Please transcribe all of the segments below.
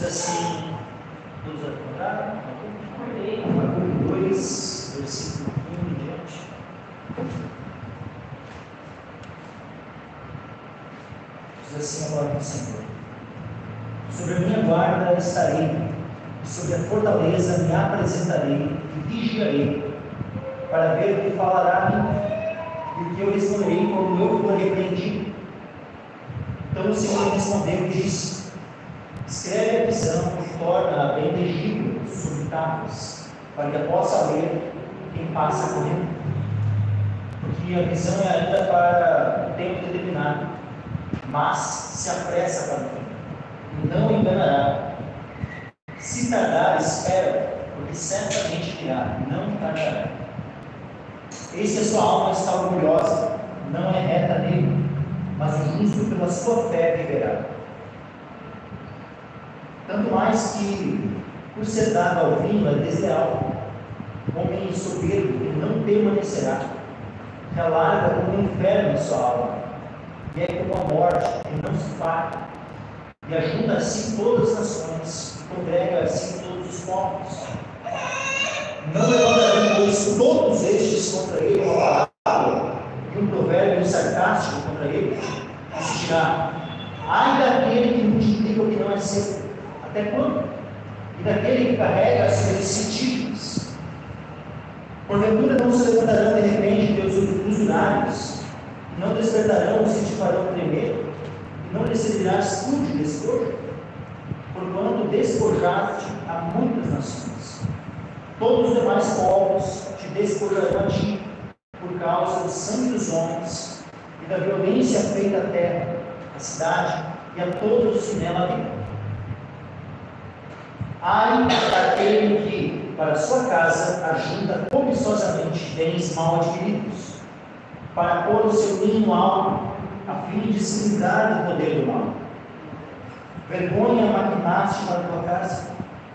Diz assim, todos acordaram? Habacuque 2, versículo 1 em diante. Diz assim a palavra do Senhor: sobre a minha guarda estarei, e sobre a fortaleza me apresentarei e vigiarei, para ver o que falará a mim, e o que eu responderei quando eu for repreendido. Então o Senhor respondeu e disse: escreve a visão e torna-a bem legível sobre tábuas, para que a possa ler quem passa correndo. Porque a visão é ainda para um tempo determinado, mas se apressa para o fim, e não enganará. Se tardar, espera, porque certamente virá, não tardará. Eis que a sua alma está orgulhosa, não é reta nele, mas o justo pela sua fé viverá. Tanto mais que, por ser dado ao vinho, é desleal. Homem soberbo que não permanecerá, relarga como um inferno em sua alma, e é como a morte que não se farta, e ajunta assim todas as nações, e congrega assim todos os povos. Não levantarão, pois, todos estes contra ele uma palavra, e um provérbio sarcástico contra ele, e se dirá: ai daquele que multiplica o que não é seu, até quando? E daquele que carrega as coisas científicas. Porventura não se levantarão de repente teus usurários, e não despertarão os que te farão tremer, e não lhes servirá escudo de despojo, porquanto despojaste a muitas nações. Todos os demais povos te despojarão a ti, por causa do sangue dos homens, e da violência feita à terra, à cidade, e a todos os que nela habitam. Ai daquele que, para sua casa, ajunta cobiçosamente bens mal adquiridos, para pôr o seu ninho alto, a fim de se livrar do poder do mal. Vergonha maquinaste para tua casa,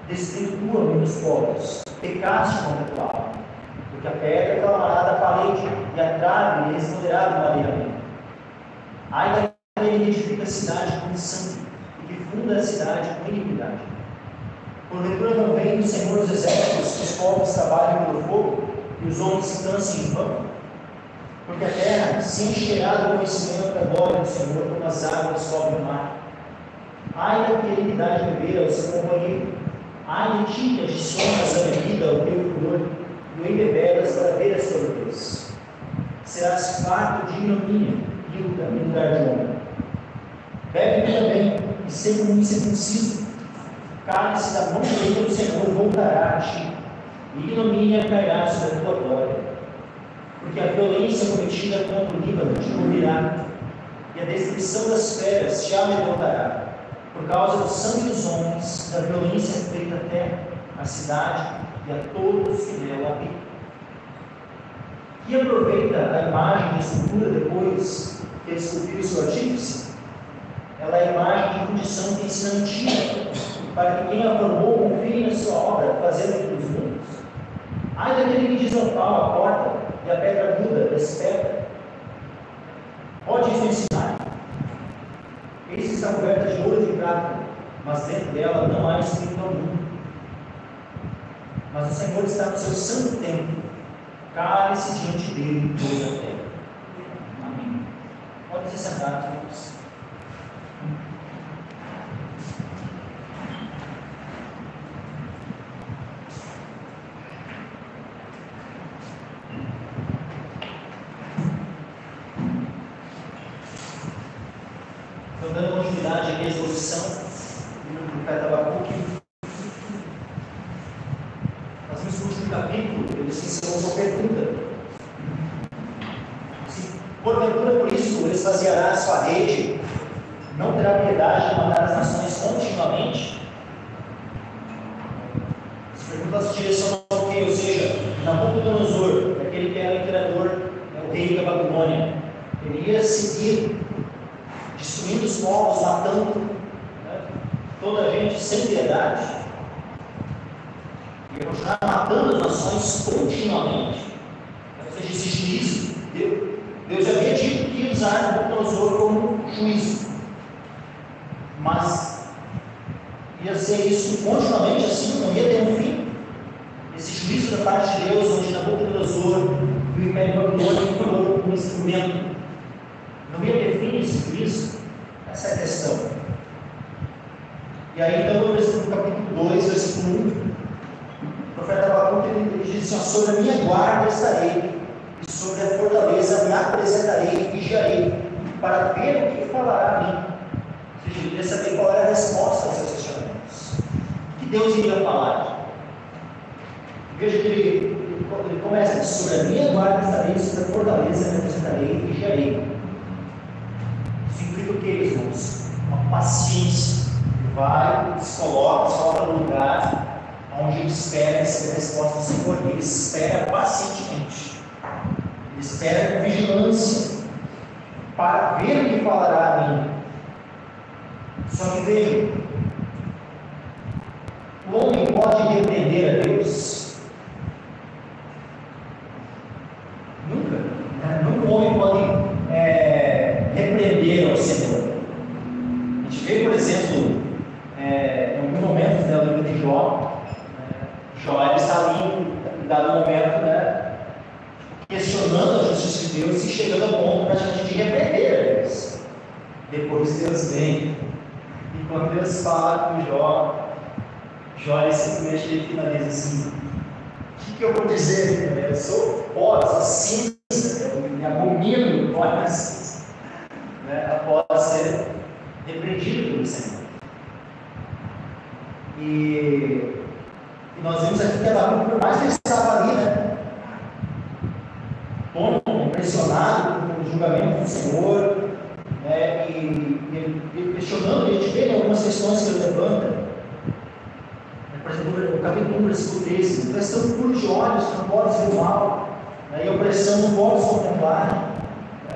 desvirtua-me nos povos, pecaste contra tua alma, porque a pedra clamará da parede, e a trave lhe responderá do madeiramento. Ai daquele que edifica a cidade com sangue, e que funda a cidade com iniquidade. Porventura não vem do Senhor dos Exércitos que os povos trabalhem pelo fogo, e os homens se cansem em vão? Porque a terra se encherá do conhecimento da glória do Senhor, como as águas cobrem o mar. Ai daquele que dá de beber ao seu companheiro, ai de ti que adicionas a bebida ao teu furor, e o embebedas para ver as torres. Serás farto de ignomínia, ilda em lugar de honra. Bebe também, e ser como incircunciso. Cálice da mão direita do Senhor voltará a ti, e ignomínia cairá sobre a tua glória. Porque a violência cometida contra o Líbano te cobrirá, e a destruição das feras te amedrontará, por causa do sangue dos homens, da violência feita à terra, à cidade e a todos que nela habitam. Que aproveita a imagem da escultura depois que ele esculpiu o seu artífice? Ela é a imagem de condição que ensina mentira, para que quem a formou confie na sua obra, fazendo dos mundos. Ai daquele que diz ao pau a porta, e a pedra muda, desperta. Pode isso ensinar? Eis que está coberta de ouro e de prata, mas dentro dela não há espírito algum. Mas o Senhor está no seu santo templo, cale-se diante dele toda a terra. Amém. Pode se sentar, queridos. Estou dando continuidade à exposição do profeta Habacuque. Mas no último capítulo, ele se ensinou uma pergunta: se porventura por isso ele esvaziará a sua rede, não terá piedade de matar as nações continuamente? As perguntas se direcionam ao quê? Ou seja, Nabucodonosor, aquele que era o imperador, o rei da Babilônia, ele ia seguir destruindo os povos, matando toda a gente sem piedade, e continuar matando as nações continuamente. Ou seja, existe juízo. Deus havia dito que ia usar Nabucodonosor como juízo, mas ia ser isso continuamente assim, não ia ter um fim. Esse juízo da parte de Deus, onde Nabucodonosor e o Império Babilônico foram um instrumento. Não ia ter fim esse juízo? Essa é a questão. E aí, então, no capítulo 2, versículo 1, o profeta Abacuque ele diz assim: sobre a minha guarda estarei, e sobre a fortaleza me apresentarei e vigiarei, para ver o que falará a mim. Ou seja, ele queria saber qual era a resposta aos seus questionamentos. O que Deus iria falar? Veja que ele começa: sobre a minha guarda estarei, sobre a fortaleza me apresentarei e vigiarei. Isso implica o que, irmãos? Uma paciência. Ele vai, se coloca no lugar onde ele espera receber a resposta do Senhor. Ele espera pacientemente. Ele espera com vigilância para ver o que falará a mim. Só que veja, o homem pode repreender a Deus? Nunca. Nunca o homem pode repreender ao Senhor. A gente vê, por exemplo, em algum momento da vida de Jó, Jó ele está ali, em dado momento, questionando a justiça de Deus e chegando ao ponto praticamente de repreender a Deus. Depois Deus vem, e quando Deus fala com Jó, ele simplesmente finaliza assim: o que eu vou dizer? Eu sou pó, sou cinza, eu me abomino pó na cinza, após ser repreendido pelo Senhor. E nós vemos aqui que Abacuque, por mais que ele estava ali, impressionado com o julgamento do Senhor, e ele questionando, a gente vê algumas questões que ele levanta. Por exemplo, no capítulo 1, versículo 13: questão puro de olhos, não podes ver o mal, e a opressão não podes contemplar.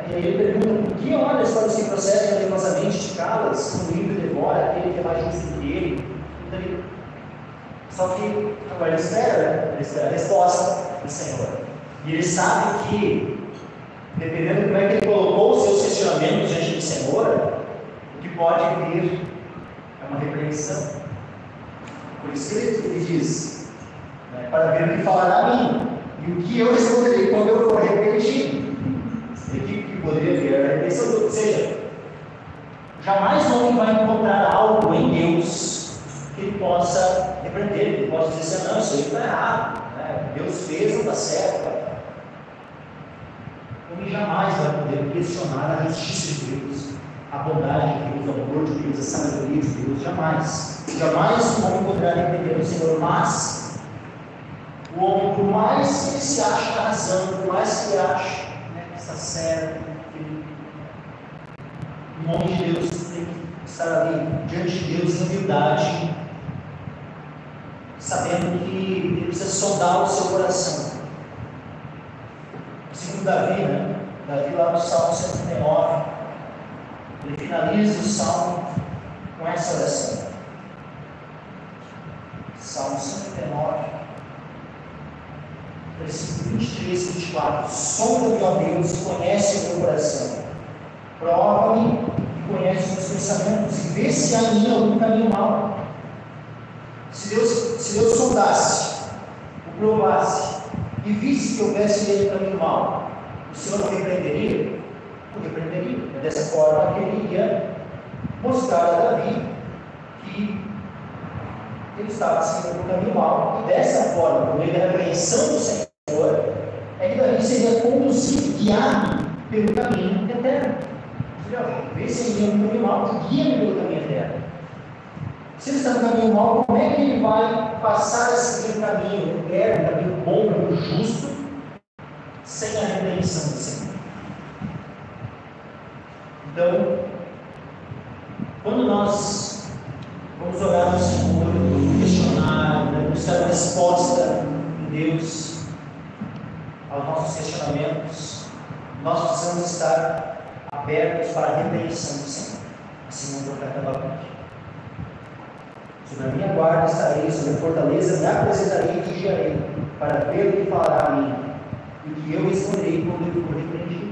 E aí ele pergunta: por que olhas para os que procedem alegosamente de calas, no livro devora aquele que é mais justo que ele? Só que agora ele espera a resposta do Senhor. E ele sabe que, dependendo de como é que ele colocou os seus questionamentos diante do Senhor, o que pode vir é uma repreensão. Por isso que ele diz: para ver o que falará a mim, e o que eu responderei quando eu for repreendido. O que poderia vir a repreensão. Ou seja, jamais o homem vai encontrar algo em Deus que ele possa repreender, que ele possa dizer assim: não, isso aí está errado, Deus fez, não está certo. O homem jamais vai poder questionar a justiça de Deus, a bondade de Deus, o amor de Deus, a sabedoria de Deus. Jamais o homem poderá repreender o Senhor. Mas o homem, por mais que ele se ache na razão, por mais que ele ache que está certo, o homem de Deus tem que estar ali diante de Deus em humildade, sabendo que ele precisa sondar o seu coração. Segundo Davi, Davi lá no Salmo 139, ele finaliza o Salmo com essa oração. Salmo 139, versículo 23 e 24: sonda-me, ó Deus, e conhece o meu coração. Prova-me e conhece os meus pensamentos, e vê se há em mim algum caminho mau. Se Deus sondasse, o provasse, e visse que houvesse nele caminho mau, o Senhor não repreenderia? O repreenderia. É dessa forma que ele ia mostrar a Davi que ele estava seguindo o caminho mau. E dessa forma, por meio da repreensão do Senhor, é que Davi seria conduzido, guiado pelo caminho eterno. Vê se ele é um caminho mau, guia-me pelo caminho eterno. Se ele está no caminho mau, como é que ele vai passar a seguir o caminho eterno, um caminho bom, um caminho justo, sem a repreensão do Senhor? Então, quando nós vamos orar no Senhor, questionar, buscar uma resposta em Deus aos nossos questionamentos, nós precisamos estar abertos para a repreensão do Senhor, assim como o profeta Abacuque. Sobre a minha guarda estarei, sobre a fortaleza me apresentarei e vigiarei, para ver o que falará a mim, e o que eu responderei quando eu for repreendido.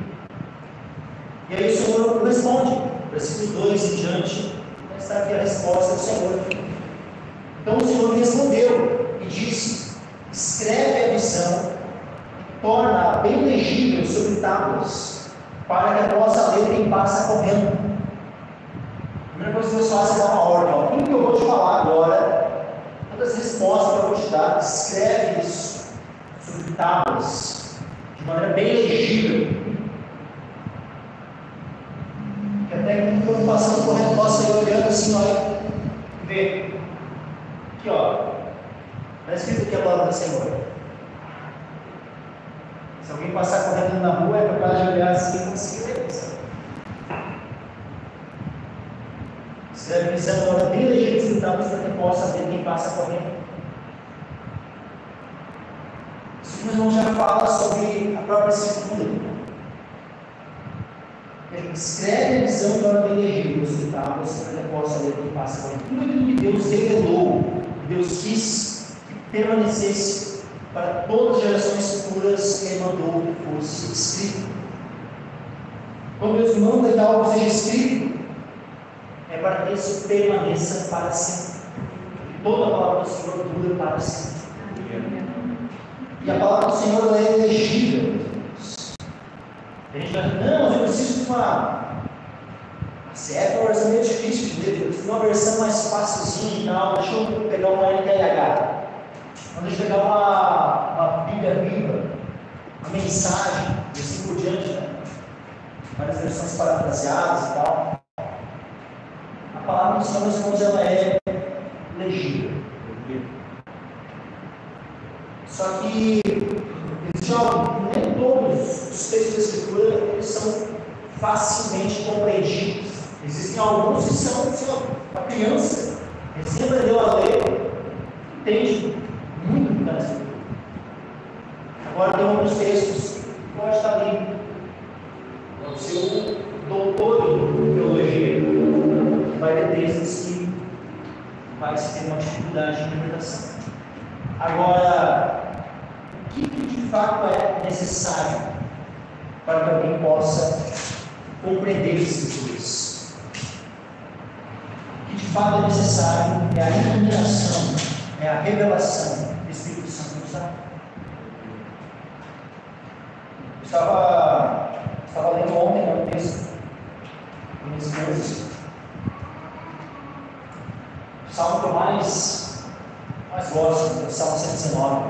E aí o Senhor responde, versículo 2 em diante, está aqui a resposta do Senhor. Então o Senhor respondeu e disse: escreve a visão, torna-a bem legível sobre tábuas, para que a possa ler quem passa correndo. A primeira coisa que Deus faz é dar uma ordem. Ó, tudo que eu vou te falar agora, todas as respostas que eu vou te dar, escreve isso sobre tábuas, de maneira bem legível. Que até que quando passando correndo, possa ir olhando assim, olha, e ver. Aqui, ó. Está escrito aqui a palavra do Senhor. Se alguém passar correndo na rua, é capaz de olhar assim e conseguir ler isso. Escreve visão, agora bem legível para que possa ver quem passa correndo. Isso que nós vamos já falar sobre a própria Escritura. Escreve a visão de ordem legível sobre tábuas para que possa ler quem passa correndo. Tudo aquilo que Deus revelou, Deus quis que permanecesse para todas as gerações futuras, Ele mandou que fosse escrito. Quando Deus manda que algo seja escrito, é para que isso permaneça para sempre. E toda a palavra do Senhor dura para sempre. E a palavra do Senhor é legível. A gente vai dizer, não, mas eu preciso de uma. Se é uma versão meio difícil de ler, eu preciso de uma versão mais fácilzinha e tal. Deixa eu pegar uma NTLH. Deixa eu pegar uma Bíblia viva, uma mensagem, e assim por diante, né? Várias versões parafraseadas e tal. A palavra do Senhor, meus irmãos, ela é legível. Só que existe algo, nem todos os textos da Escritura eles são facilmente compreendidos. Existem alguns que são, sei lá, a criança recém aprendeu a ler, entende muito do que está na Escritura. Agora tem outros textos que pode estar ali. O seu doutor em teologia vai ter textos que vai ter uma dificuldade de interpretação. Agora, o que de fato é necessário para que alguém possa compreender as Escrituras? O que de fato é necessário é a iluminação, é a revelação do Espírito Santo, sabe? Estava lendo ontem um texto com minhas esposas. O salmo que eu mais gosto é o Salmo 119.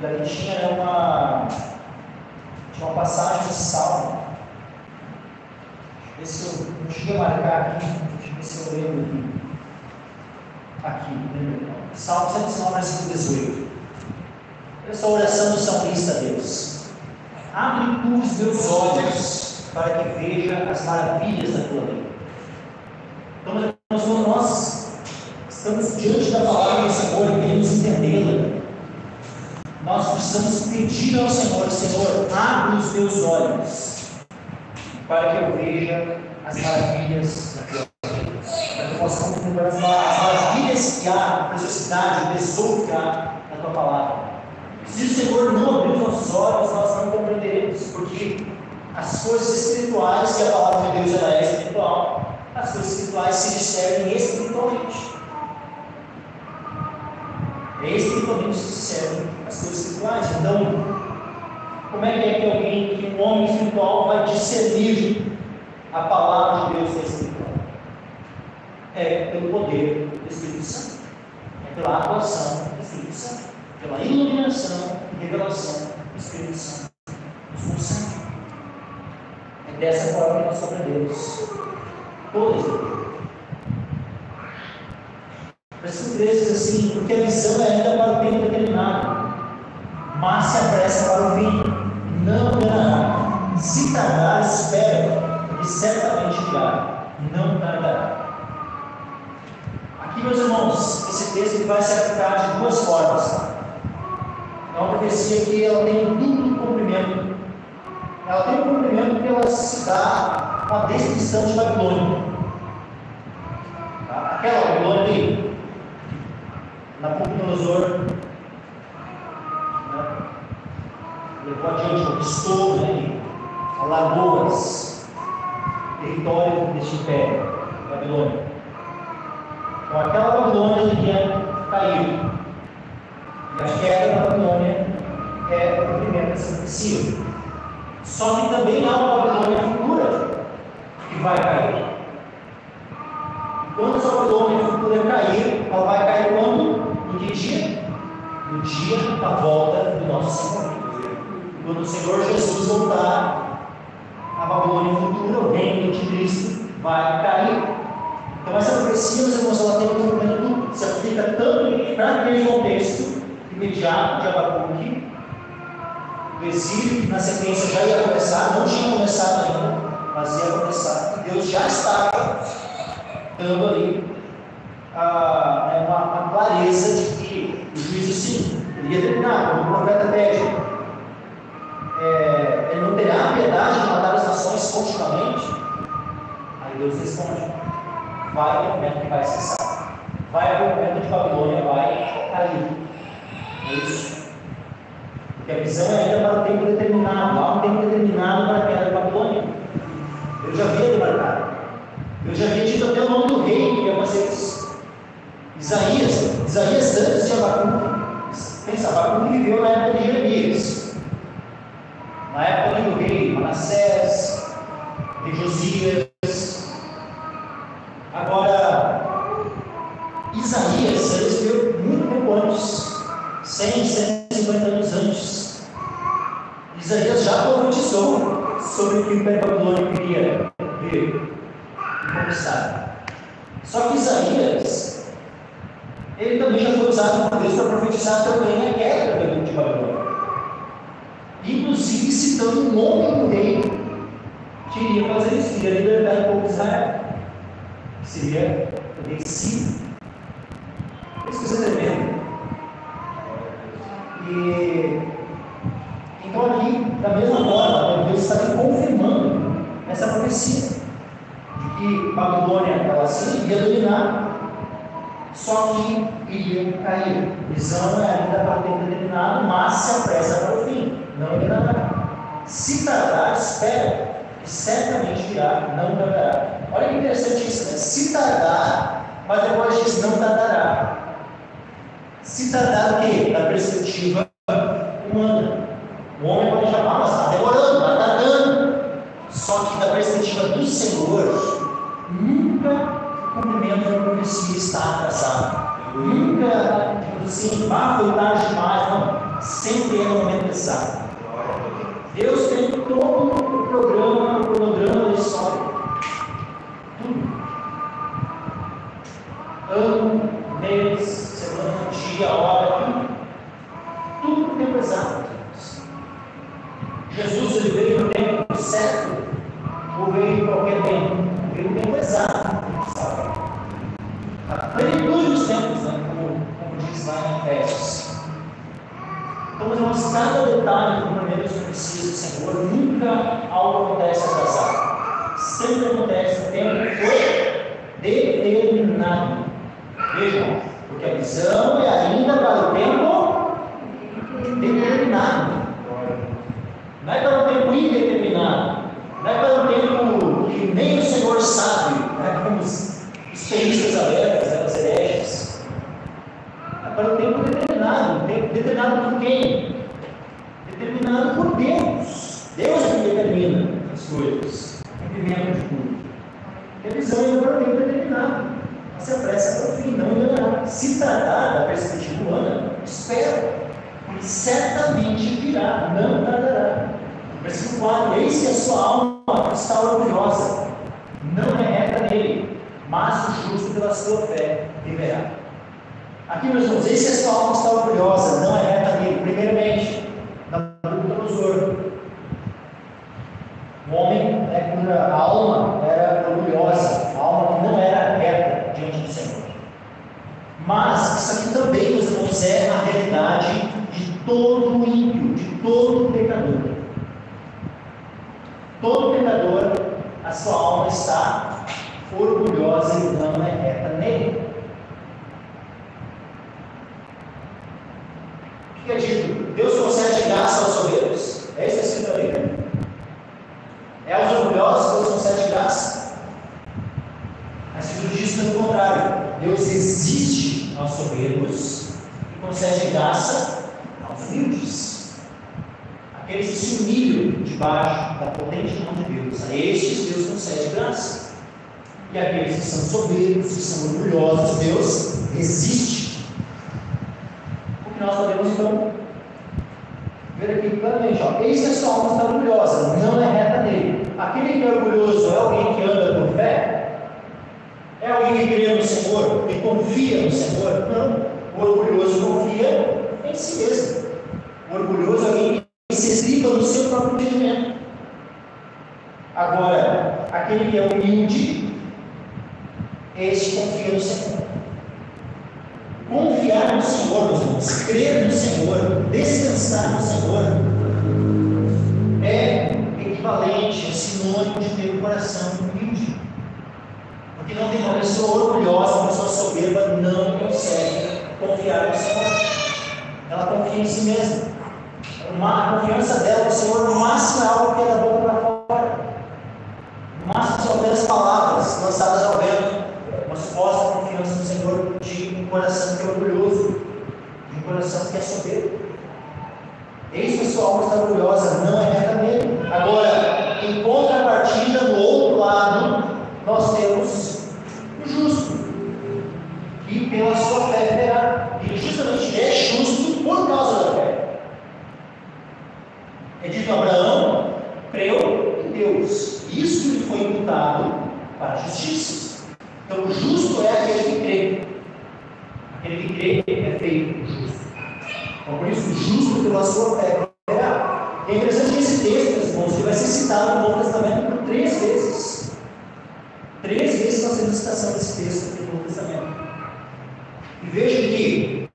E ali tinha uma passagem desse salmo. Deixa eu ver se eu não cheguei a marcar aqui. Deixa eu ver se eu lembro aqui. Salmo 119, versículo 18. Essa oração do salmista a Deus. Abre tu os meus olhos para que veja as maravilhas da tua lei. Então, quando nós estamos diante da palavra do Senhor e queremos entendê-la, nós precisamos pedir ao Senhor: Senhor, abre os meus olhos para que eu veja as maravilhas da tua lei. Para que eu possa compreender as maravilhas que há, a preciosidade, o tesouro que há na tua palavra. Se o Senhor não abrir os nossos olhos, nós não compreenderemos, porque as coisas espirituais, que a palavra de Deus ela é espiritual, as coisas espirituais se discernem espiritualmente. É espiritualmente que se discernem as coisas espirituais. Então, como é que um homem espiritual vai discernir a palavra de Deus que é espiritual? É pelo poder do Espírito Santo, é pela atuação do Espírito Santo, pela iluminação e revelação do Espírito Santo nos concede. É dessa forma que nós aprendemos todas as coisas. Versículo 13 diz assim: porque a visão é ainda para o tempo determinado, mas se apressa para o fim, não dará. Se tardar, espera, porque certamente virá, não tardará. Aqui, meus irmãos, esse texto ele vai se aplicar de duas formas. É uma profecia que ela tem um duplo cumprimento. Ela tem um cumprimento porque ela se dá com a destruição de Babilônia. Tá? Aquela Babilônia ali, Nabucodonosor, né? Levou adiante, conquistou, né? Alagoas, território deste império, Babilônia. Então aquela Babilônia iria cair. E a queda da Babilônia é o cumprimento dessa profecia. Só que também há uma Babilônia futura que vai cair. Quando essa Babilônia futura cair, ela vai cair quando? No que dia? No dia da volta do nosso Senhor. Quando o Senhor Jesus voltar, a Babilônia futura, o reino de Cristo, vai cair. Então essa profecia, meus irmãos, ela tem um cumprimento, se aplica tanto para aquele contexto imediato de Abacuque, o exílio que na sequência já ia começar, não tinha começado ainda, mas ia começar, e Deus já estava dando ali uma clareza de que o juízo sim, ele ia terminar, como o profeta pede. Ele não terá piedade de matar as nações continuamente. Aí Deus responde: vai ter um momento que vai cessar, vai ter um momento de Babilônia vai cair. É isso. Porque a visão é ainda para o tempo determinado. Há um tempo determinado para a queda de Babilônia. Eu já havia demarcado. Eu já havia dito até o nome do rei que ia fazer isso. Isaías antes de Abacuque. Pensa, Abacuque viveu na época de Jeremias, na época do rei Manassés, de Josias. Agora, Isaías, ele escreveu muito tempo antes, 100, 150 anos antes. Isaías já profetizou sobre o que o Império Babilônico queria ver e conquistar. Só que Isaías, ele também já foi usado por Deus para profetizar também a queda de Babilônia. Inclusive citando o nome do rei que iria fazer isso, que iria libertar o povo de Israel, que seria o rei Ciro. É isso que você está vendo. Então aqui, da mesma forma, Deus está confirmando essa profecia de que Babilônia, ela sim iria dominar, só que iria cair. Visão é ainda para o tempo determinado, mas se apressa para o fim, não irá. Se tardar, espera, que certamente virá, não tardará. Olha que interessante isso, né? Se tardar, mas depois diz não tardará. Se tardar o quê? Da perspectiva humana. O homem pode chamar, mas está demorando, está tardando. Só que da perspectiva do Senhor, nunca o cumprimento da profecia está atrasado. Nunca, tipo assim, foi tarde demais. Não, sempre é no momento exato. Deus tem todo o cronograma da história. Tudo. Ano, mês, semana, dia, hora, tudo no tempo exato. Jesus, ele veio no tempo certo ou veio em qualquer tempo? Veio no tempo exato, sabe? A plenitude dos tempos, né? como diz lá em Efésios. Então, irmãos, cada detalhe do cumprimento das profecias do Senhor, nunca algo acontece atrasado. Sempre acontece no tempo que foi determinado. Vejam, porque a visão é ainda para o tempo determinado. Não é para um tempo indeterminado. Não é para um tempo que nem o Senhor sabe, né? Como os teístas abertos, né? Os hereges. É para um tempo determinado. Determinado por quem? Determinado por Deus. Deus é que determina as coisas. Cumprimento de tudo. E a visão é para um tempo determinado. Se apressa para o fim, não enganará. Se tratar da perspectiva humana, espera. Porque certamente virá, não tardará. Versículo 4: eis que a sua alma está orgulhosa, não é reta nele, mas o justo pela sua fé viverá. Aqui, meus irmãos, eis que a sua alma está orgulhosa, não é reta nele. Primeiramente, Nabucodonosor, o homem, né, cuja alma era orgulhosa, a alma que não era reta diante do Senhor. Mas isso aqui também, meus irmãos, é a realidade de todo ímpio, de todo pecador. Todo pecador, a sua alma está orgulhosa e não é reta nele. O que é dito? Deus concede graça aos soberbos. É isso que está escrito ali. É aos orgulhosos que Deus concede graça. Mas Jesus diz pelo contrário. Deus resiste aos soberbos e concede graça aos humildes. Aqueles que se humilham debaixo da potente mão de Deus, a estes Deus concede graça. E aqueles que são soberbos, que são orgulhosos, Deus resiste. O que nós podemos então ver aqui claramente, eis que a sua alma está orgulhosa, não é reta nele. Aquele que é orgulhoso é alguém que anda por fé? É alguém que crê no Senhor, que confia no Senhor? Não. O orgulhoso confia em si mesmo. O orgulhoso é alguém que se estriba no seu próprio entendimento. Agora, aquele que é humilde, este confia no Senhor. Confiar no Senhor, meus irmãos, crer no Senhor, descansar no Senhor, é equivalente, é sinônimo de ter um coração humilde. Porque não tem uma pessoa orgulhosa, uma pessoa soberba, não consegue confiar no Senhor. Ela confia em si mesma. A confiança dela no Senhor no máximo é algo que é da boca para fora. No máximo são apenas palavras lançadas ao vento. Uma suposta confiança no Senhor de um coração que é orgulhoso, de um coração que é soberbo. Eis que a sua alma está orgulhosa, não é reta nele. Agora, em contrapartida, do outro lado, nós temos o justo, que pela sua fé verá. Ele justamente é justo por causa da fé. É dito Abraão, creu em Deus. Isso lhe foi imputado para a justiça. Então, o justo é aquele que crê. Aquele que crê é feito justo. Então, por isso, o justo pela sua fé verá. É interessante que esse texto, meus irmãos, ele vai ser citado no Novo Testamento por 3 vezes. 3 vezes nós temos citação desse texto aqui no Novo Testamento. E veja que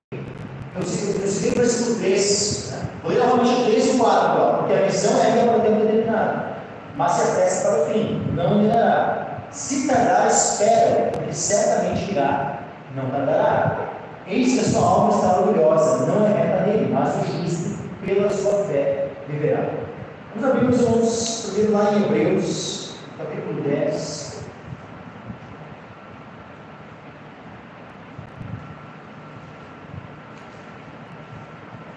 eu citei o versículo 3. Vou ler novamente o 3 e o 4, porque a missão é ainda para o tempo determinado. Mas se apressa para o fim, não mirará. Se tardar, espera, porque certamente virá, não tardará. Eis que a sua alma está orgulhosa, não é reta nele, mas o justo, pela sua fé, viverá. Vamos abrir, meus irmãos, primeiro lá em Hebreus, capítulo 10.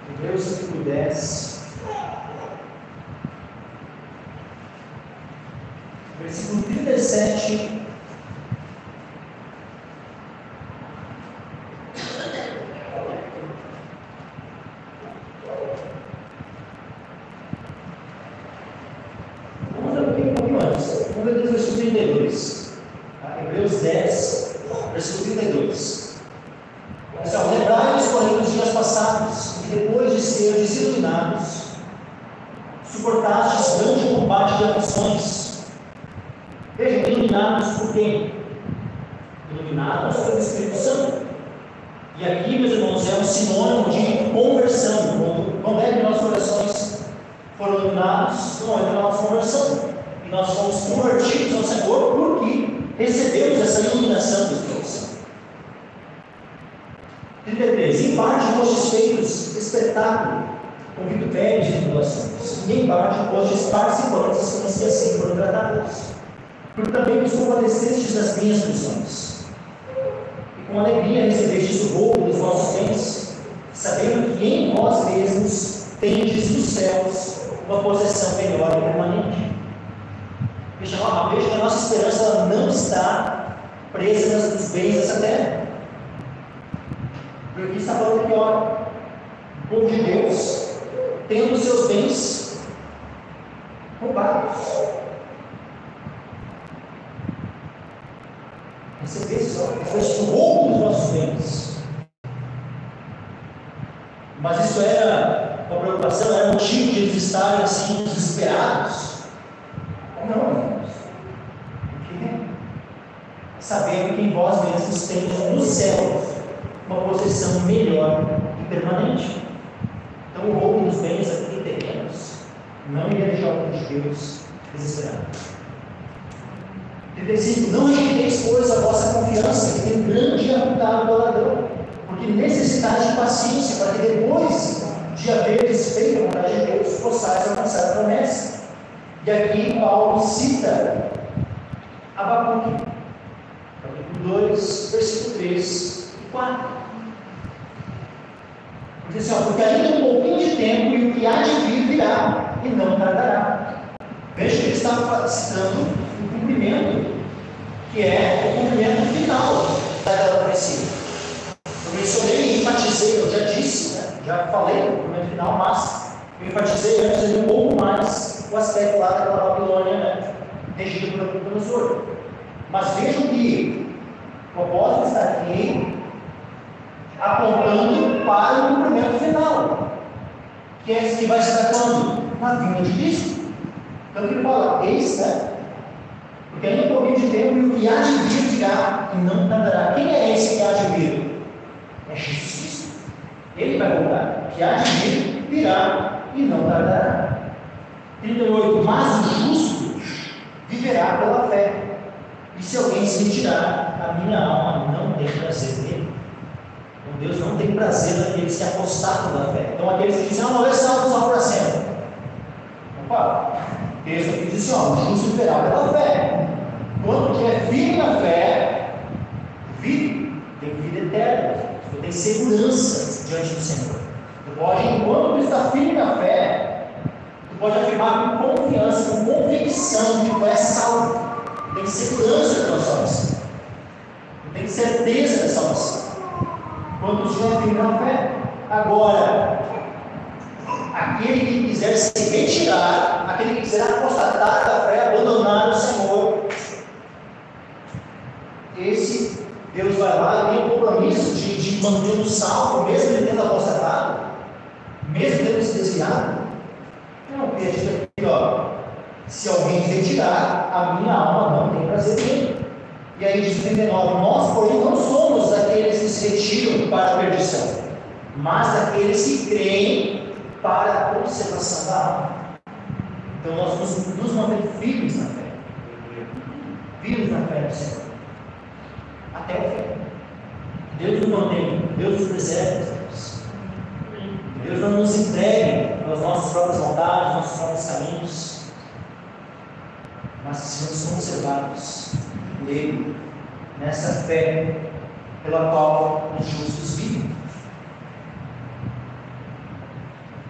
Hebreus, capítulo 10. Versículo 37. Vamos ver um pouquinho antes. Vamos ver o versículo 32. Hebreus 10, versículo 32. Pessoal, lembrai-vos, porém, dos dias passados, que depois de seres iluminados, suportastes grande combate de aflições. Vejam, iluminados por quem? Iluminados pelo Espírito Santo. E aqui, meus irmãos, é um sinônimo de conversão. Quando é que nossos corações foram iluminados? No momento da nossa conversão. E nós fomos convertidos ao Senhor porque recebemos essa iluminação do Espírito Santo. 33. Em parte, fostes feitos espetáculo com vitupérios e tribulações. E em parte, fostes participantes como se assim foram tratados. Porque também vos compadecestes das minhas prisões, e com alegria recebestes o roubo dos vossos bens, sabendo que em vós mesmos tendes nos céus uma possessão melhor e permanente. Veja que a nossa esperança ela não está presa nos bens dessa terra. Porque aqui está falando que, o povo de Deus, tendo os seus bens roubados. Receber só, foi o roubo dos nossos bens. Mas isso era uma preocupação, era motivo de eles estarem assim desesperados? Não, irmãos. Porque sabendo que em vós mesmos temos nos céus uma posição melhor e permanente. Então o roubo dos bens aqui terrenos não iria deixar o povo de Deus desesperado. 35. Não rejeiteis, pois, a vossa confiança, que tem grande e amputado ladrão, porque necessitais de paciência, para que depois de haveres feito a vontade de Deus, possais alcançar a promessa. E aqui Paulo cita Abacuque, capítulo 2, versículo 3 4. Diz assim, porque ainda um pouquinho de tempo e o que há de vir virá e não tardará. Veja que ele está citando o cumprimento, que é o cumprimento final daquela profecia. Eu mencionei e enfatizei, eu já disse, né? Já falei do cumprimento final, mas eu enfatizei antes um pouco mais o aspecto lá daquela Babilônia, né? Regida por Nabucodonosor. Mas vejam que o propósito está aqui apontando para o cumprimento final, que é esse que vai se dar quando? Na vinda de Cristo. Então ele fala, eis, né? Porque ainda um pouquinho de tempo e o que há de vir virá e não tardará. Quem é esse que há de vir? É Jesus Cristo. Ele vai voltar. O que há de vir virá e não tardará. 38. Mas o justo viverá pela fé. E se alguém se retirar, a minha alma não tem prazer nele. Então Deus não tem prazer naqueles que apostaram da fé. Então aqueles que dizem, não é salvo só para sempre. Opa, o texto aqui diz assim, o justo viverá pela fé. Quando tiver firme na fé, tem vida eterna, tu tem segurança diante do Senhor. Tu pode, enquanto tu está firme na fé, tu pode afirmar com confiança, com convicção de que tu és salvo. Tu tem segurança da tua salvação. Tu tem certeza da salvação. Quando tu estiver firme na fé. Agora, aquele que quiser se retirar, aquele que quiser apostatar da fé, abandonar o Senhor, esse Deus vai lá e tem o compromisso de mantê-lo salvo, mesmo ele tendo apostatado, mesmo tendo se desviado. Não, porque a gente aqui, se alguém se retirar, a minha alma não tem prazer nele. E aí diz 39, nós, porém, não somos daqueles que se retiram para a perdição, mas daqueles que creem para a conservação da alma. Então nós nos mantemos firmes na fé. Firmes na fé do Senhor. Até o fim. Deus nos mantém, Deus nos preserva. Deus não nos entregue às nossas próprias vontades, nossos próprios caminhos, mas que sejamos conservados por Ele, nessa fé pela qual os justos vivem.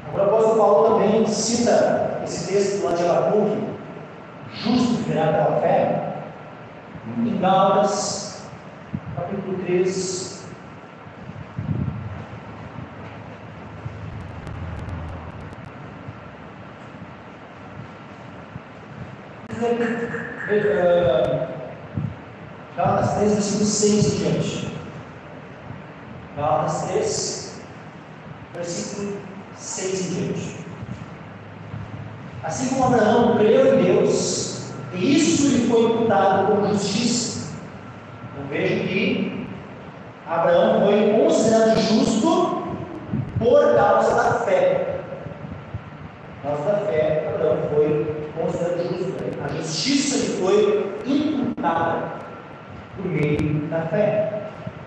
Agora o apóstolo Paulo também cita esse texto lá de Abacuque, justo viverá pela fé, em Gálatas, capítulo 3. Gálatas 3, versículo 6 em diante. Gálatas 3, versículo 6 em diante. Assim como Abraão creu em Deus, e isso lhe foi imputado como justiça. Então veja que Abraão foi considerado justo por causa da fé. Por causa da fé, Abraão foi considerado justo. A justiça lhe foi imputada por meio da fé.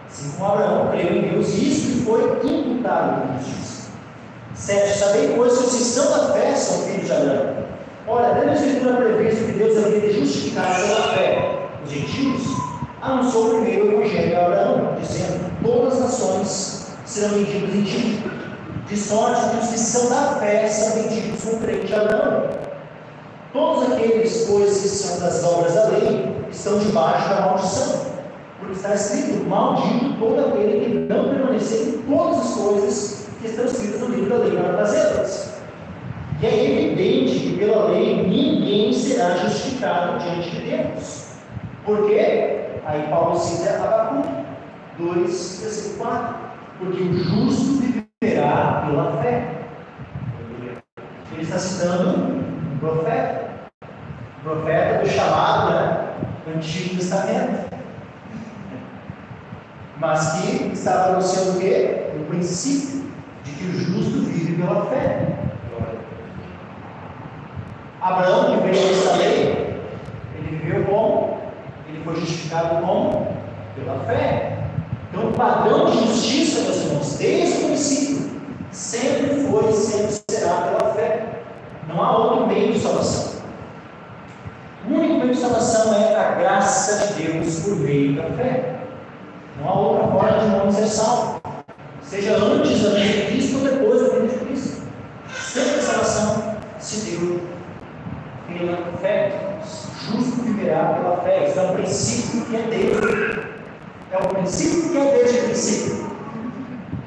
Assim como Abraão creu em Deus, e isso lhe foi imputado como justiça. 7. Sabei, pois, que os que são da fé são filhos de Abraão. Ora, dentro da Escritura previsto que Deus havia de justificar pela fé os gentios, anunciou primeiro o Evangelho a Abraão, dizendo: todas as nações serão benditas em ti, de sorte que os que são da fé são benditos com o crente de Abraão. Todos aqueles, pois, que são das obras da lei, estão debaixo da maldição, porque está escrito: maldito todo aquele que não permanecer em todas as coisas que estão escritas no livro da lei para fazê-las. E é evidente que pela lei ninguém será justificado diante de Deus. Por quê? Aí Paulo cita Abacuque 2, versículo 4. Porque o justo viverá pela fé. Ele está citando um profeta. Um profeta do chamado, do Antigo Testamento. Mas que estava anunciando o quê? O princípio de que o justo vive pela fé. Abraão, que veio essa lei, ele viveu como? Ele foi justificado como? Pela fé. Então, o padrão de justiça, meus irmãos, desde o princípio, sempre foi e sempre será pela fé. Não há outro meio de salvação. O único meio de salvação é a graça de Deus por meio da fé. Não há outra forma de não ser seja antes da vinda de Cristo ou depois da vinda de Cristo. Sempre a salvação se deu pela fé. Justo viverá pela fé. Isso é um princípio que é Deus. É um princípio que é desde o princípio.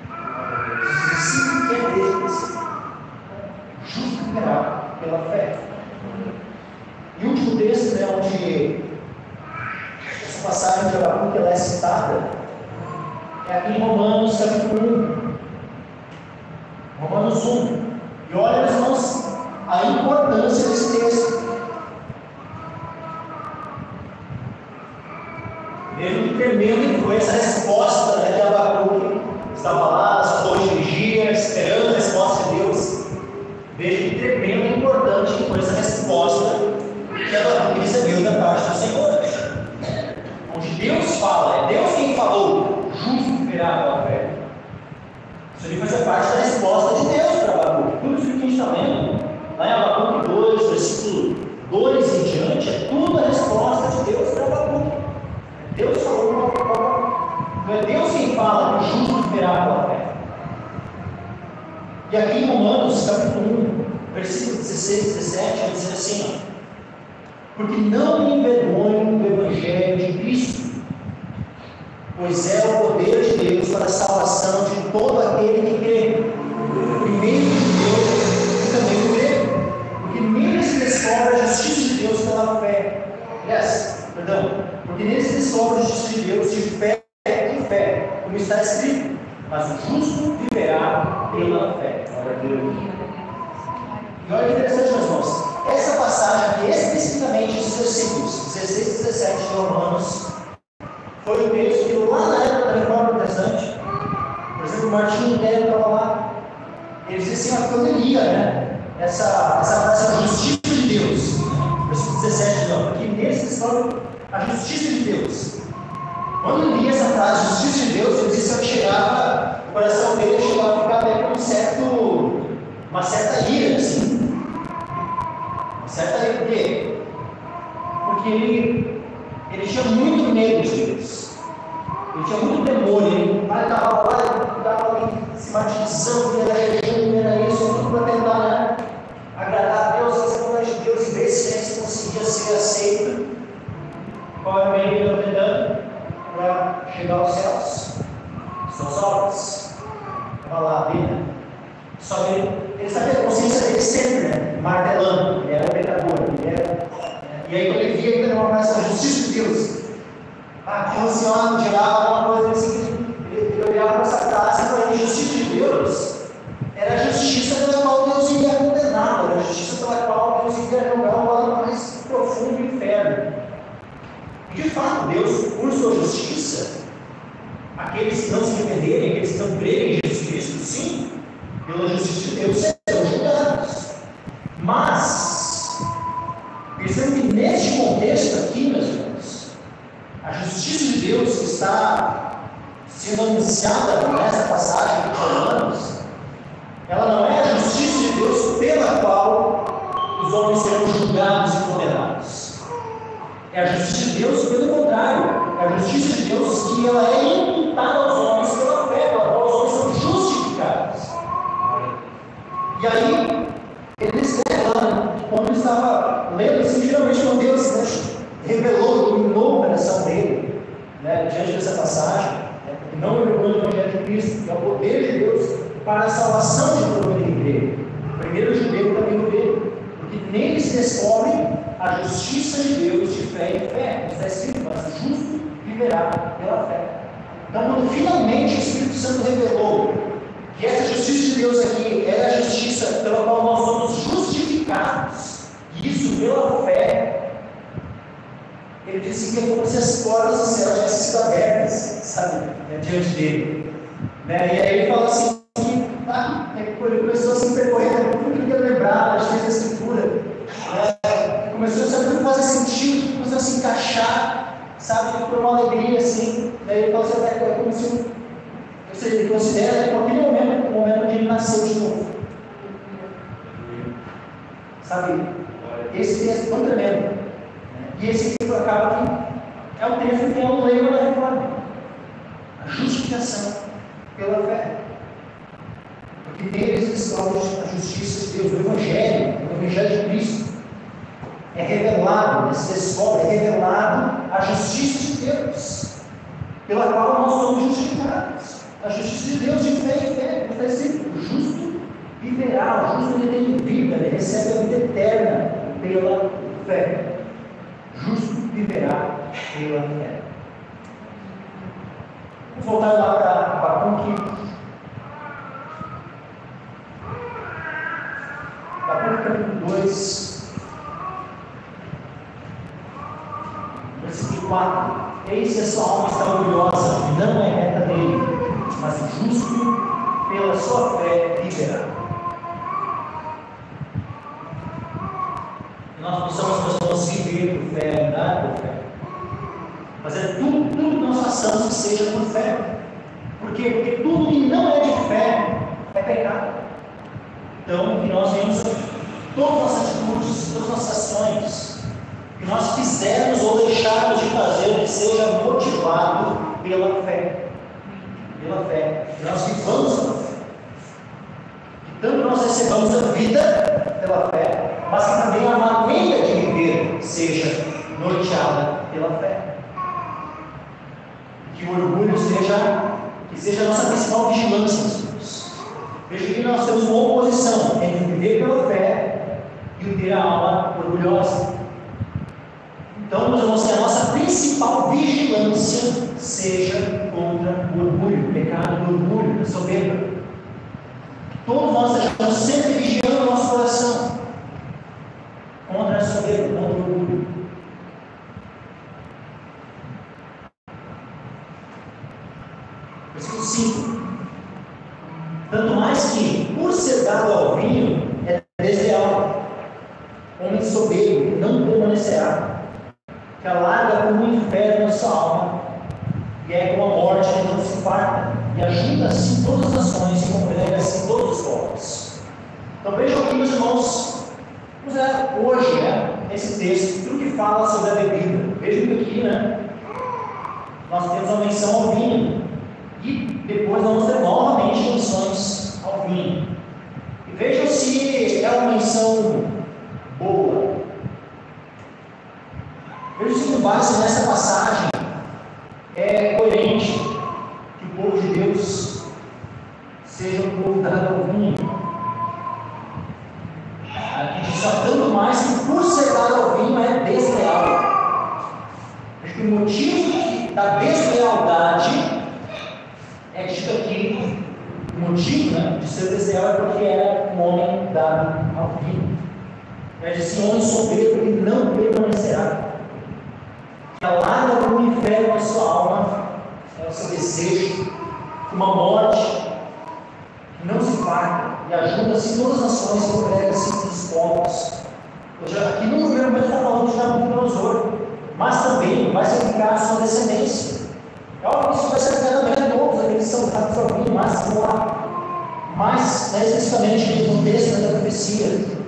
O princípio que é desde o princípio. Justo viverá pela fé. E o último texto, onde essa passagem de Abacuque é citada, é aqui em Romanos capítulo 1. Romanos 1. E olha, meus irmãos, a importância desse texto. Mesmo que tremendo foi essa resposta, de Abacuque, estava lá, as flores de vigia, esperando a resposta de Deus. Veja que tremendo e importante foi essa resposta que Abacuque recebeu da parte do Senhor. Onde Deus fala, é Deus quem falou, justo viverá pela fé. Isso ali fazia parte da resposta de Deus para Abacuque. Tudo isso que a gente está lendo, lá em Abacuque 2, versículo 2 em diante, é tudo a resposta de Deus para Abacuque. Deus falou para Abacuque. Não é Deus quem fala que o justo viverá pela fé. E aqui em Romanos capítulo 1, versículo 16 e 17, vai dizer assim: porque não me envergonho do Evangelho de Cristo, pois é o poder de Deus para a salvação de todo aquele que crê, primeiro de Deus e também do grego, porque nele se descobre a justiça de Deus pela fé. Porque nele se descobre a justiça de Deus de fé em fé, como está escrito: mas o justo viverá pela fé. E olha que interessante, meus irmãos, essa passagem aqui, especificamente os versículos 16 e 17 de Romanos, foi um texto que lá na época da Reforma Protestante, por exemplo, Martinho Lutero estava lá, ele dizia assim, quando ele lia, essa frase da justiça de Deus, versículo 17, porque nesse descobre a justiça de Deus. Quando ele lia essa frase, justiça de Deus, ele disse que chegava, o coração dele chegava a ficar até com uma certa ira, assim. Uma certa ira, por quê? Porque ele tinha muito medo de Deus. Ele tinha muito temor. Ele estava ali se martirizando, era jejum, era isso, tudo para tentar agradar a Deus, fazer a vontade de Deus e ver se conseguia ser aceito. Qual é o meio que ele está tentando? Para chegar aos céus. São as obras. Estava lá a vida. Só que ele sabia a consciência dele sempre, martelando. Ele era um pecador. E aí, quando ele via que era uma peça da justiça de Deus, aquela senhora tirava alguma coisa assim, ele olhava para essa frase e para ele: justiça de Deus era a justiça pela qual Deus iria condená-lo, era a justiça pela qual Deus iria jogar o lado mais profundo do inferno. E de fato, Deus, por sua justiça, aqueles que não se arrependerem, aqueles que não crerem em Jesus Cristo, sim, pela justiça de Deus serão julgados. Mas, percebam que neste contexto aqui, meus irmãos, a justiça de Deus que está sendo anunciada nessa passagem que falamos, ela não é a justiça de Deus pela qual os homens serão julgados e condenados. É a justiça de Deus pelo contrário. É a justiça de Deus que ela é imputada aos homens pela fé, pela qual os homens são justificados. E aí, ele escreve, quando ele estava lendo assim, geralmente quando Deus revelou, iluminou o coração dele, diante dessa passagem, porque não revelou o Evangelho de Cristo, que é o poder de Deus para a salvação de todo aquele que crê. Primeiro o judeu e também o grego, porque nele se descobre a justiça de Deus de fé em fé. Está escrito: mas o justo viverá pela fé. Então, quando finalmente o Espírito Santo revelou que essa justiça de Deus aqui é a justiça pela qual nós somos justificados, e isso pela fé, ele disse que é como se as portas do céu tivessem sido abertas, sabe, diante dele. E aí ele fala assim, que ele começou a se percorrer, tudo que ele queria lembrar, as coisas da Escritura, começou a fazer sentido, começou a se encaixar, sabe, por uma alegria assim. Daí ele fala assim, é como se ele considera que aquele momento, o momento onde ele nasceu de novo. Sabe, esse texto é tão tremendo. E esse texto acaba que é um texto que é um lema da reforma: a justificação pela fé. que tem descobre a justiça de Deus, o Evangelho de Cristo. É revelado, se descobre, é revelado a justiça de Deus, pela qual nós somos justificados. A justiça de Deus de fé em fé. Está escrito: o justo viverá, o justo ele tem vida, ele recebe a vida eterna pela fé. Justo viverá pela fé. Vamos voltar lá para Abacuque. Abacuque capítulo 2, versículo 4. Eis que a sua alma está orgulhosa, e não é reta dele, mas o justo pela sua fé viverá. E nós precisamos viver por fé, andar por fé. Fazer tudo que nós façamos que seja por fé. Por quê? Porque tudo que não é de fé é pecado. Então, que nós venhamos, todas as nossas atitudes, todas as nossas ações, que nós fizermos ou deixarmos de fazer, que seja motivado pela fé. Pela fé. Que nós vivamos pela fé. Que tanto nós recebamos a vida pela fé, mas que também a maneira de viver seja norteada pela fé. Que o orgulho seja a nossa principal vigilância, meus filhos. Veja que nós temos uma oposição entre viver pela fé e o ter a alma orgulhosa. Então, meus irmãos, que a nossa principal vigilância seja contra o orgulho, o pecado do orgulho, da soberba. Todos nós estamos sempre vigiando o nosso coração contra a soberba, contra o orgulho. Versículo 5. Tanto mais que, por ser dado ao vinho, é desleal. Homem soberbo não permanecerá, que alarga como um inferno a sua alma, e é como a morte que não se farta, e ajuda assim todas as nações, e congrega assim todos os povos. Então vejam aqui, meus irmãos, vamos olhar hoje, esse texto, tudo que fala sobre a bebida. Vejam que aqui, nós temos uma menção ao vinho. E depois vamos ter novamente menções ao vinho. E vejam se é uma menção boa. Vejam se com base nessa passagem é coerente que o povo de Deus seja um povo dado ao vinho. Aqui diz só tanto mais que por ser dado ao vinho é desleal. Veja que o motivo da deslealdade é dito aqui, o motivo de ser desleal é porque era um homem dado ao vinho. É desse homem soberbo que não permanecerá. Que alarga como um inferno a sua alma, é o seu desejo, uma morte que não se farta, e ajuda-se todas as nações, e congrega-se dos povos. Aqui no primeiro momento está falando de Nabucodonosor, mas também vai se aplicar à sua descendência. É óbvio que isso vai ser aplicado também a todos aqueles que são dados ao vinho, mas vamos lá. Mas, especificamente no texto da profecia,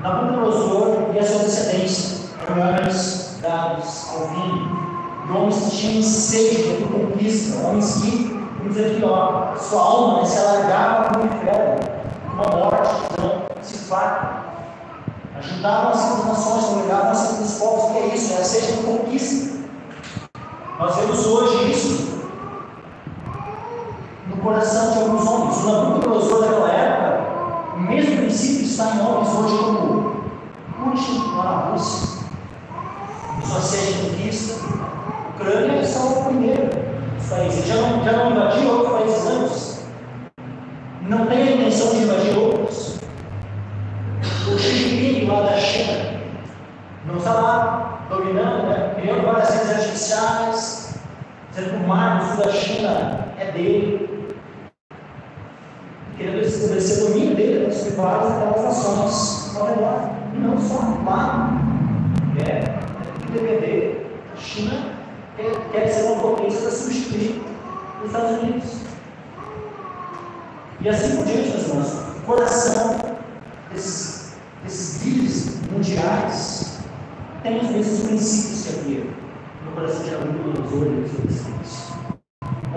Nabucodonosor e a sua descendência eram homens dados ao vinho, e homens que tinham sede de conquista, homens que, vamos dizer aqui, sua alma se alargava como um inferno, uma morte que não se farta. Ajudavam as civilizações, congregavam as dos povos, que é isso, a sede de conquista. Nós vemos hoje isso no coração de alguns homens. O Nabucodonosor daquela época, o mesmo princípio está em homens hoje como Putin lá na Rússia. Sua sede de conquista. A Ucrânia é só o primeiro dos países. Já não invadiu outros países antes. Não tem a intenção de invadir outros. O Xi Jinping lá da China não está lá dominando, criando várias redes artificiais, dizendo que o mar do sul da China é dele, querendo estabelecer o domínio dele nas várias daquelas nações ao redor, e não só lá. Tem que depender. A China quer ser uma potência para substituir os Estados Unidos. E assim por diante, meus irmãos, o coração desses líderes mundiais tem os mesmos princípios que havia no coração de Nabucodonosor e dos seus filhos.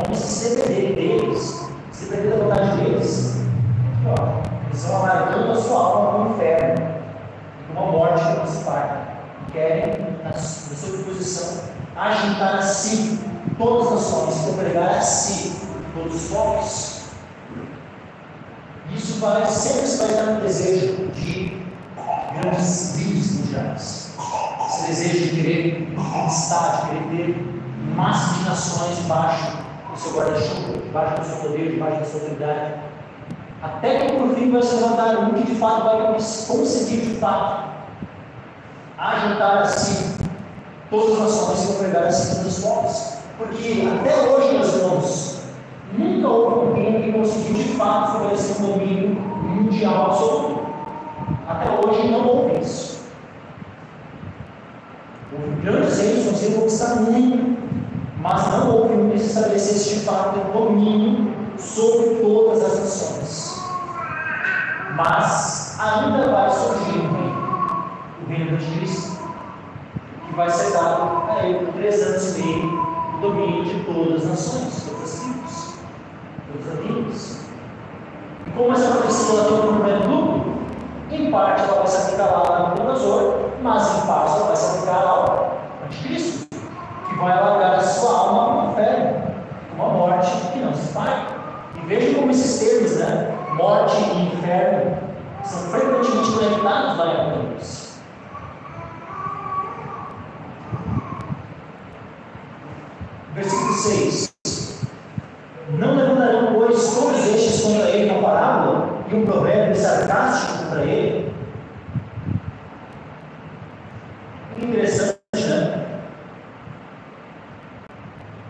Homens que se dependerem deles, se depender da vontade deles, eles vão amargando a sua alma no inferno, uma morte que não se paga. Querem, na sua disposição, ajuntar a si todas as nações, congregar a si todos os povos. Isso sempre vai estar no desejo de grandes líderes mundiais. Esse desejo de querer conquistar, de querer ter o máximo de nações debaixo do seu guarda-chuva, debaixo do seu poder, debaixo da sua autoridade. Até que por fim vai se levantar um que de fato vai conseguir de fato ajuntar a si todas as nações e congregar a si todos os povos. Porque até hoje, meus irmãos, nunca houve alguém que conseguiu de fato estabelecer um domínio mundial absoluto. Até hoje não houve isso. Houve grandes reis que conseguiram conquistar muito, mas não houve um que se estabelecesse de fato um domínio sobre todas as nações. Mas ainda vai surgir um reino, o reino de Cristo, que vai ser dado a ele por 3 anos e meio, o domínio de todas as nações, todas as tribos, todas as línguas. E como essa profecia ela tem um cumprimento duplo, em parte ela vai se aplicar lá no Nabucodonosor, mas em parte ela vai se aplicar ao Anticristo, que vai largar a sua alma no inferno, uma morte que não se paga. E veja como esses termos, né? Morte e inferno, são frequentemente conectados lá em Apocalipse. Versículo 6. Não levantarão, pois, todos estes contra ele uma parábola e um provérbio sarcástico contra ele? Que interessante, né?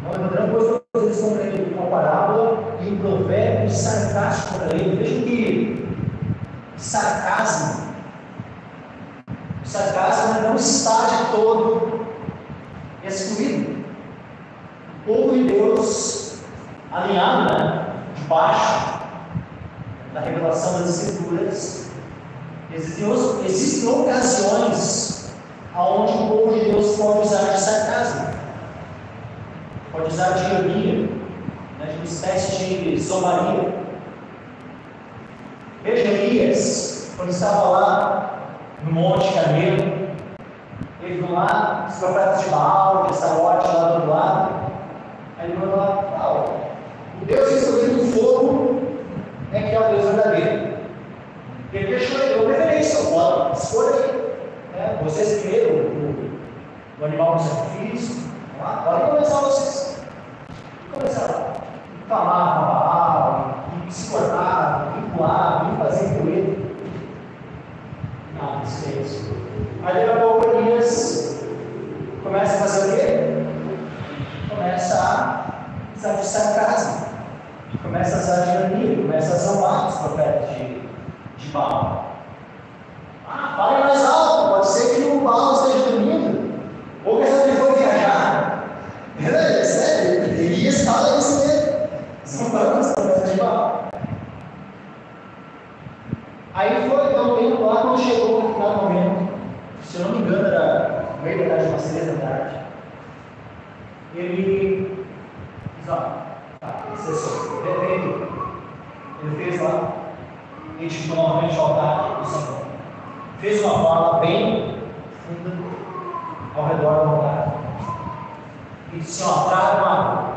Não levantarão, pois, todos eles contra ele uma parábola e um provérbio sarcástico contra ele. Vejam que sarcasmo. O sarcasmo não está de todo excluído. O povo de Deus, alinhado, né, debaixo da revelação das Escrituras, existem ocasiões onde o povo de Deus pode usar de sarcasmo, pode usar de ironia, né, de uma espécie de zombaria. Veja Elias, quando estava lá no Monte Carmelo, ele viu lá os profetas de Baal, de Astarote lá do outro lado. Aí ele falou lá, o Deus escolhido do fogo é que é o Deus verdadeiro. Ele deixou ele, eu preferência, escolha aí. Né? Vocês primeiro, o animal do sacrifício, podem começar vocês. Começaram a clamar para Baal, e se cortar, e pular, e fazer poeira. Nada, silêncio. Aí daqui a pouco Elias começa a fazer o quê? Começa a usar de sarcasmo, começa a usar de ironia, começa a zombar os profetas de Baal. Fale mais alto, pode ser que o Baal esteja dormindo, ou que ele foi viajar. É sério, Elias fala isso mesmo, zombando os profetas de Baal. Aí foi, então, tempo lá, quando chegou no final do momento, se eu não me engano, era meio da tarde, umas 3 da tarde. Ele diz, cessou, ele fez lá, edificou novamente o altar do Senhor, fez uma vala bem funda ao redor do altar, e disse, tragam água.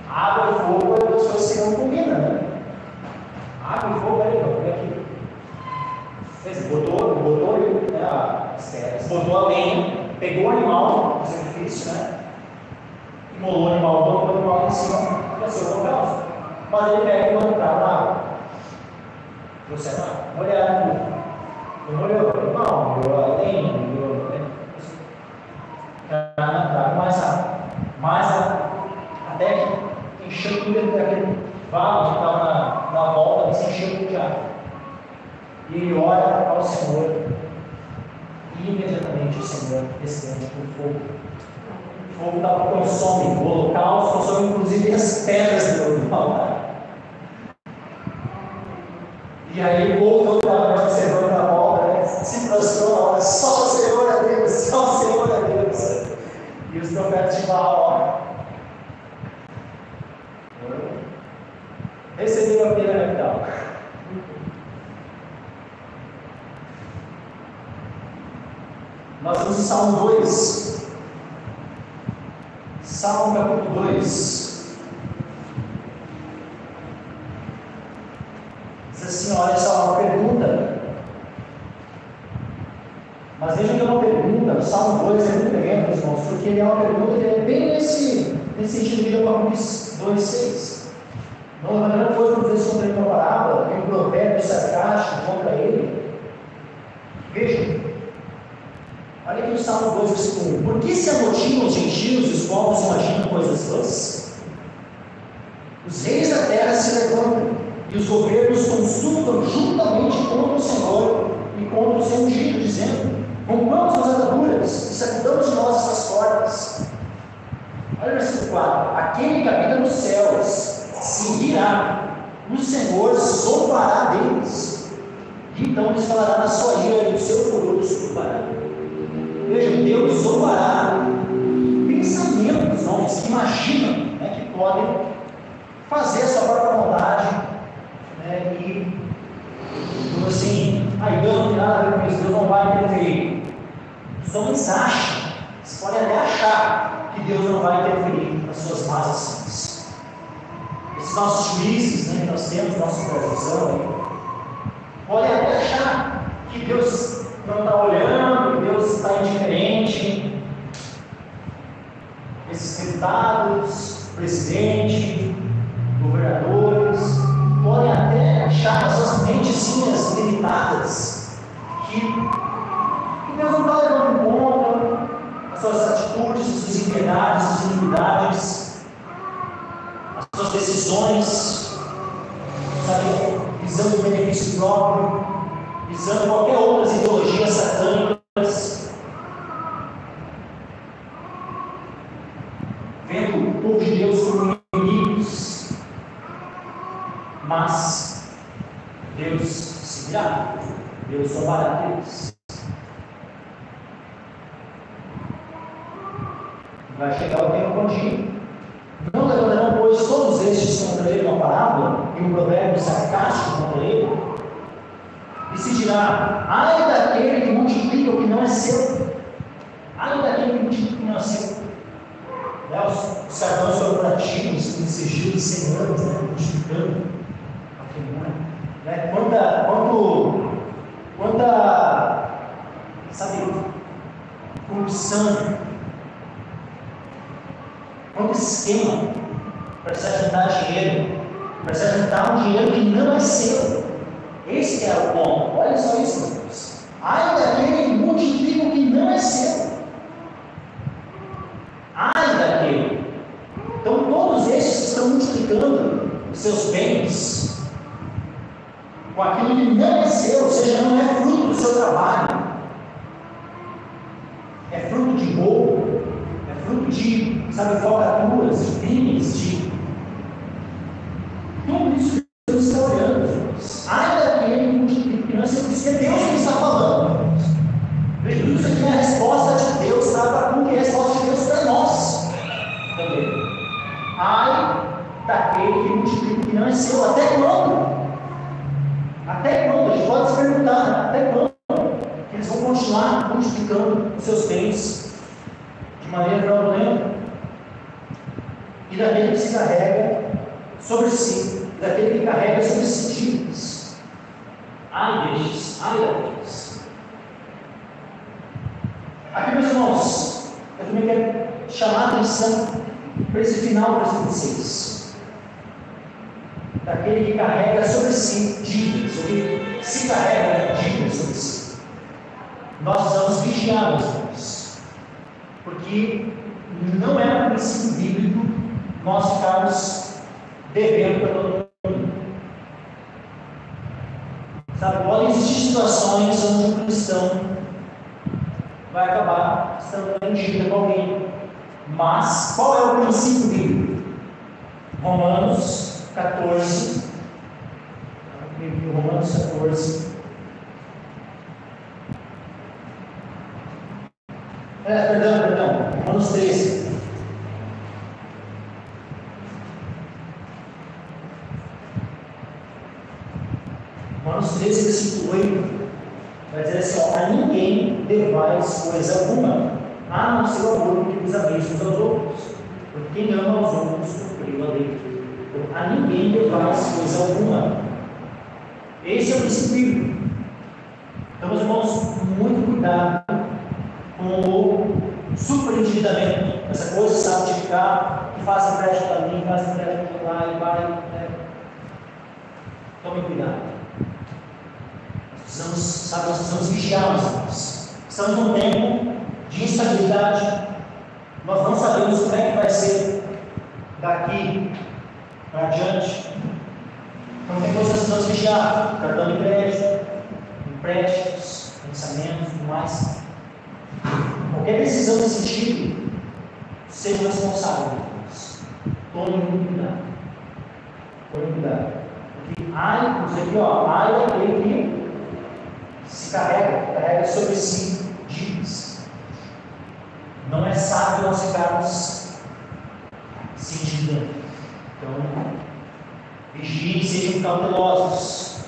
Água e fogo é duas coisas que não combinam, né? Água e fogo, é aqui. Botou a lenha, pegou o animal, o sacrifício, né? Imolou o animal, botou o animal em cima, desceu com o caos. Mas ele pega e manda para a água. Você vai molhar tudo. Não molhou o animal, molhou a lenha, molhou. Traga mais água. Até que encheu tudo daquele vale que estava na volta, se encheu de água. E ele ora ao Senhor, e imediatamente o Senhor descende por fogo. O fogo consome, o holocausto consome inclusive as pedras do altar. E aí o povo todo estava observando a volta, né? Se prostrou, olha, só o Senhor é Deus, só o Senhor é Deus. E os profetas de Baal, recebeu a pena capital. Nós vamos em Salmo 2. Salmo capítulo 2. Diz assim, olha só, uma pergunta. Mas veja que é uma pergunta, o Salmo 2 é muito pequeno, irmãos, porque ele é uma pergunta que é bem nesse sentido de Apocalipse 2,6. Não levantando foi por vezes contra ele uma parábola, tem um provérbio sarcástico contra ele. Veja, olha aqui o Salmo 2, versículo 1. Por que se amotinam os gentios e os povos imaginam coisas vãs? Os reis da terra se levantam e os governos consultam juntamente contra o Senhor e contra o seu ungido, dizendo: rompamos as ataduras e sacudamos de nós essas cordas. Olha o versículo 4. Aquele que habita nos céus se irá, o Senhor zombará deles, e então lhes falará na sua ira e o seu furor os culpará. Veja, Deus zombará pensamentos, homens que imaginam, que podem fazer a sua própria vontade, e assim, Deus não tem nada a ver com isso, Deus não vai interferir. Os homens acham, eles podem até achar que Deus não vai interferir nas suas más ações. Esses nossos juízes, que nós temos, nossa supervisão, podem até achar que Deus não está olhando, que Deus está indiferente. Esses deputados, presidente, governadores, podem até achar nas suas mentezinhas limitadas que Deus não está levando em conta as suas atitudes, as suas impiedades, as suas iniquidades, as suas decisões, visando o benefício próprio, visando qualquer outras ideologias satânicas, vendo o povo de Deus como inimigos. Mas Deus se virá, Deus zombará deles. Vai chegar o tempo onde não levantarão, pois, todos estes contra ele uma parábola e um provérbio sarcástico contra ele, e se dirá: ai daquele que multiplica o que não é seu, ai daquele que multiplica o que não é seu. Os cartões corporativos, os sigilos de 100 anos, multiplicando quanta corrupção, quanto esquema para se ajuntar dinheiro, para se ajuntar um dinheiro que não é seu. Esse é o ponto. Olha só isso, meus irmãos. Ai daquele que multiplica o que não é seu. Ai daquele. Então todos esses estão multiplicando os seus bens com aquilo que não é seu, ou seja, não é fruto do seu trabalho, é fruto de roubo, é fruto de, falcaturas, de crimes, de tudo isso que Deus está olhando, irmãos. Ai daquele que multiplica o que não é seu, porque é Deus que está falando, irmãos. Veja, tudo isso aqui é a resposta de Deus para Abacuque, é a resposta de Deus para nós também. Ai daquele que multiplica o que não é seu. Até quando? Até quando? A gente pode se perguntar, até quando que eles vão continuar multiplicando os seus bens de maneira fraudulenta? E daquele que se carrega sobre si, daquele que carrega sobre si dívidas. Ai destes, ai daqueles. Aqui, meus irmãos, eu também quero chamar a atenção para esse final do versículo 6. Daquele que carrega sobre si dívidas, ou que se carrega dívidas sobre si. Nós precisamos vigiar, meus irmãos, porque não é um princípio bíblico nós ficarmos devendo para todo mundo. Podem existir situações onde um cristão vai acabar estando em dívida com alguém, mas qual é o princípio bíblico? Romanos 14, Romanos 14. Perdão, Romanos 13. Romanos 13, versículo 8, vai dizer assim: ó, a ninguém devais coisa alguma, a não ser o amor que vos ameis uns aos outros, porque quem ama aos outros cumpriu a lei. Então, a ninguém devais coisa alguma. Esse é o princípio. Então, meus irmãos, muito cuidado com o superendividamento, essa coisa, sabe, de ficar, que faz empréstimo para mim, faz empréstimo para lá e vai. Né? Tome cuidado. Nós precisamos vigiar, meus irmãos. Estamos num tempo de instabilidade. Nós não sabemos como é que vai ser daqui para adiante. Então tem coisas que precisamos vigiar: cartão de crédito, empréstimos, pensamentos e tudo mais. Qualquer decisão nesse sentido, seja responsável. Tome muito cuidado. Tome cuidado. Porque ai, isso aqui, ó, ai daquele que se carrega sobre si dívidas. Não é sábio nós ficarmos se endividando. Então, vigiem, sejam cautelosos.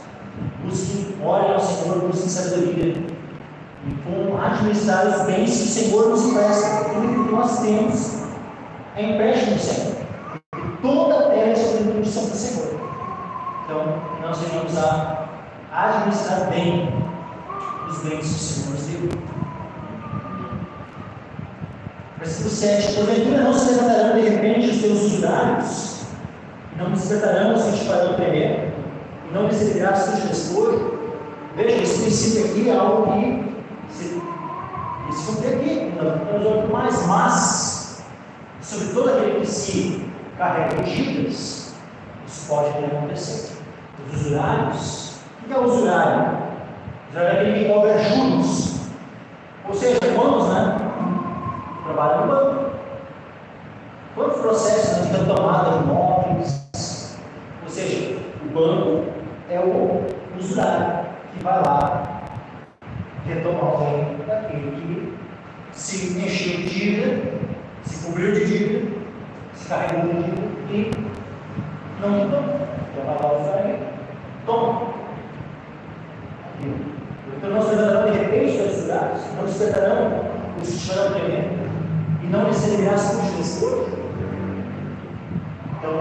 Busquem, olhem ao Senhor, busquem sabedoria. E como administrar os bens que o Senhor nos empresta. Tudo que nós temos é empréstimo do Senhor. Toda a terra é sob a condição do Senhor. Então, nós venhamos a administrar bem os bens que o Senhor nos deu. Versículo 7: porventura não se levantarão de repente os teus usurários, e não despertarão os que te farão temer, e não receberás tu de despojo. Veja, esse princípio aqui é algo que se cumpre aqui, não mais, mas sobre todo aquele que se carrega de dívidas, isso pode acontecer. Os usurários, o que é o usurário? O usurário é aquele que cobra juros, ou seja, quantos, né? Trabalham no banco. Quantos processos de retomada de imóveis? Ou seja, o banco é o usurário que vai lá retomar o bem daquele que se encheu de dívida, se cobriu de dívida, se carregou de dívida e não retomou. Já vai lá usar ele. Toma. Então nós levantaremos de repente os usurários, não despertarão os que estiverão tremendo, e não lhes servirás por despojo. Então,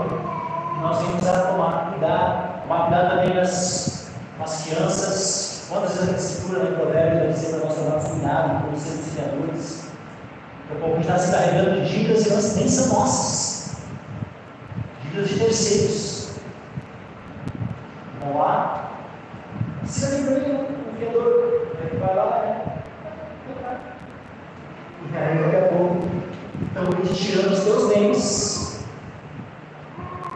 nós temos que tomar cuidado também das crianças. Quantas vezes a escritura no provérbio vai dizer para nós tomarmos cuidado com os seus criadores? Porque a gente está se carregando de dívidas que elas nem são nossas, dívidas de terceiros. Vão lá, ensina aqui para mim o criador, vai lá, e aí daqui a pouco estão te tirando os teus bens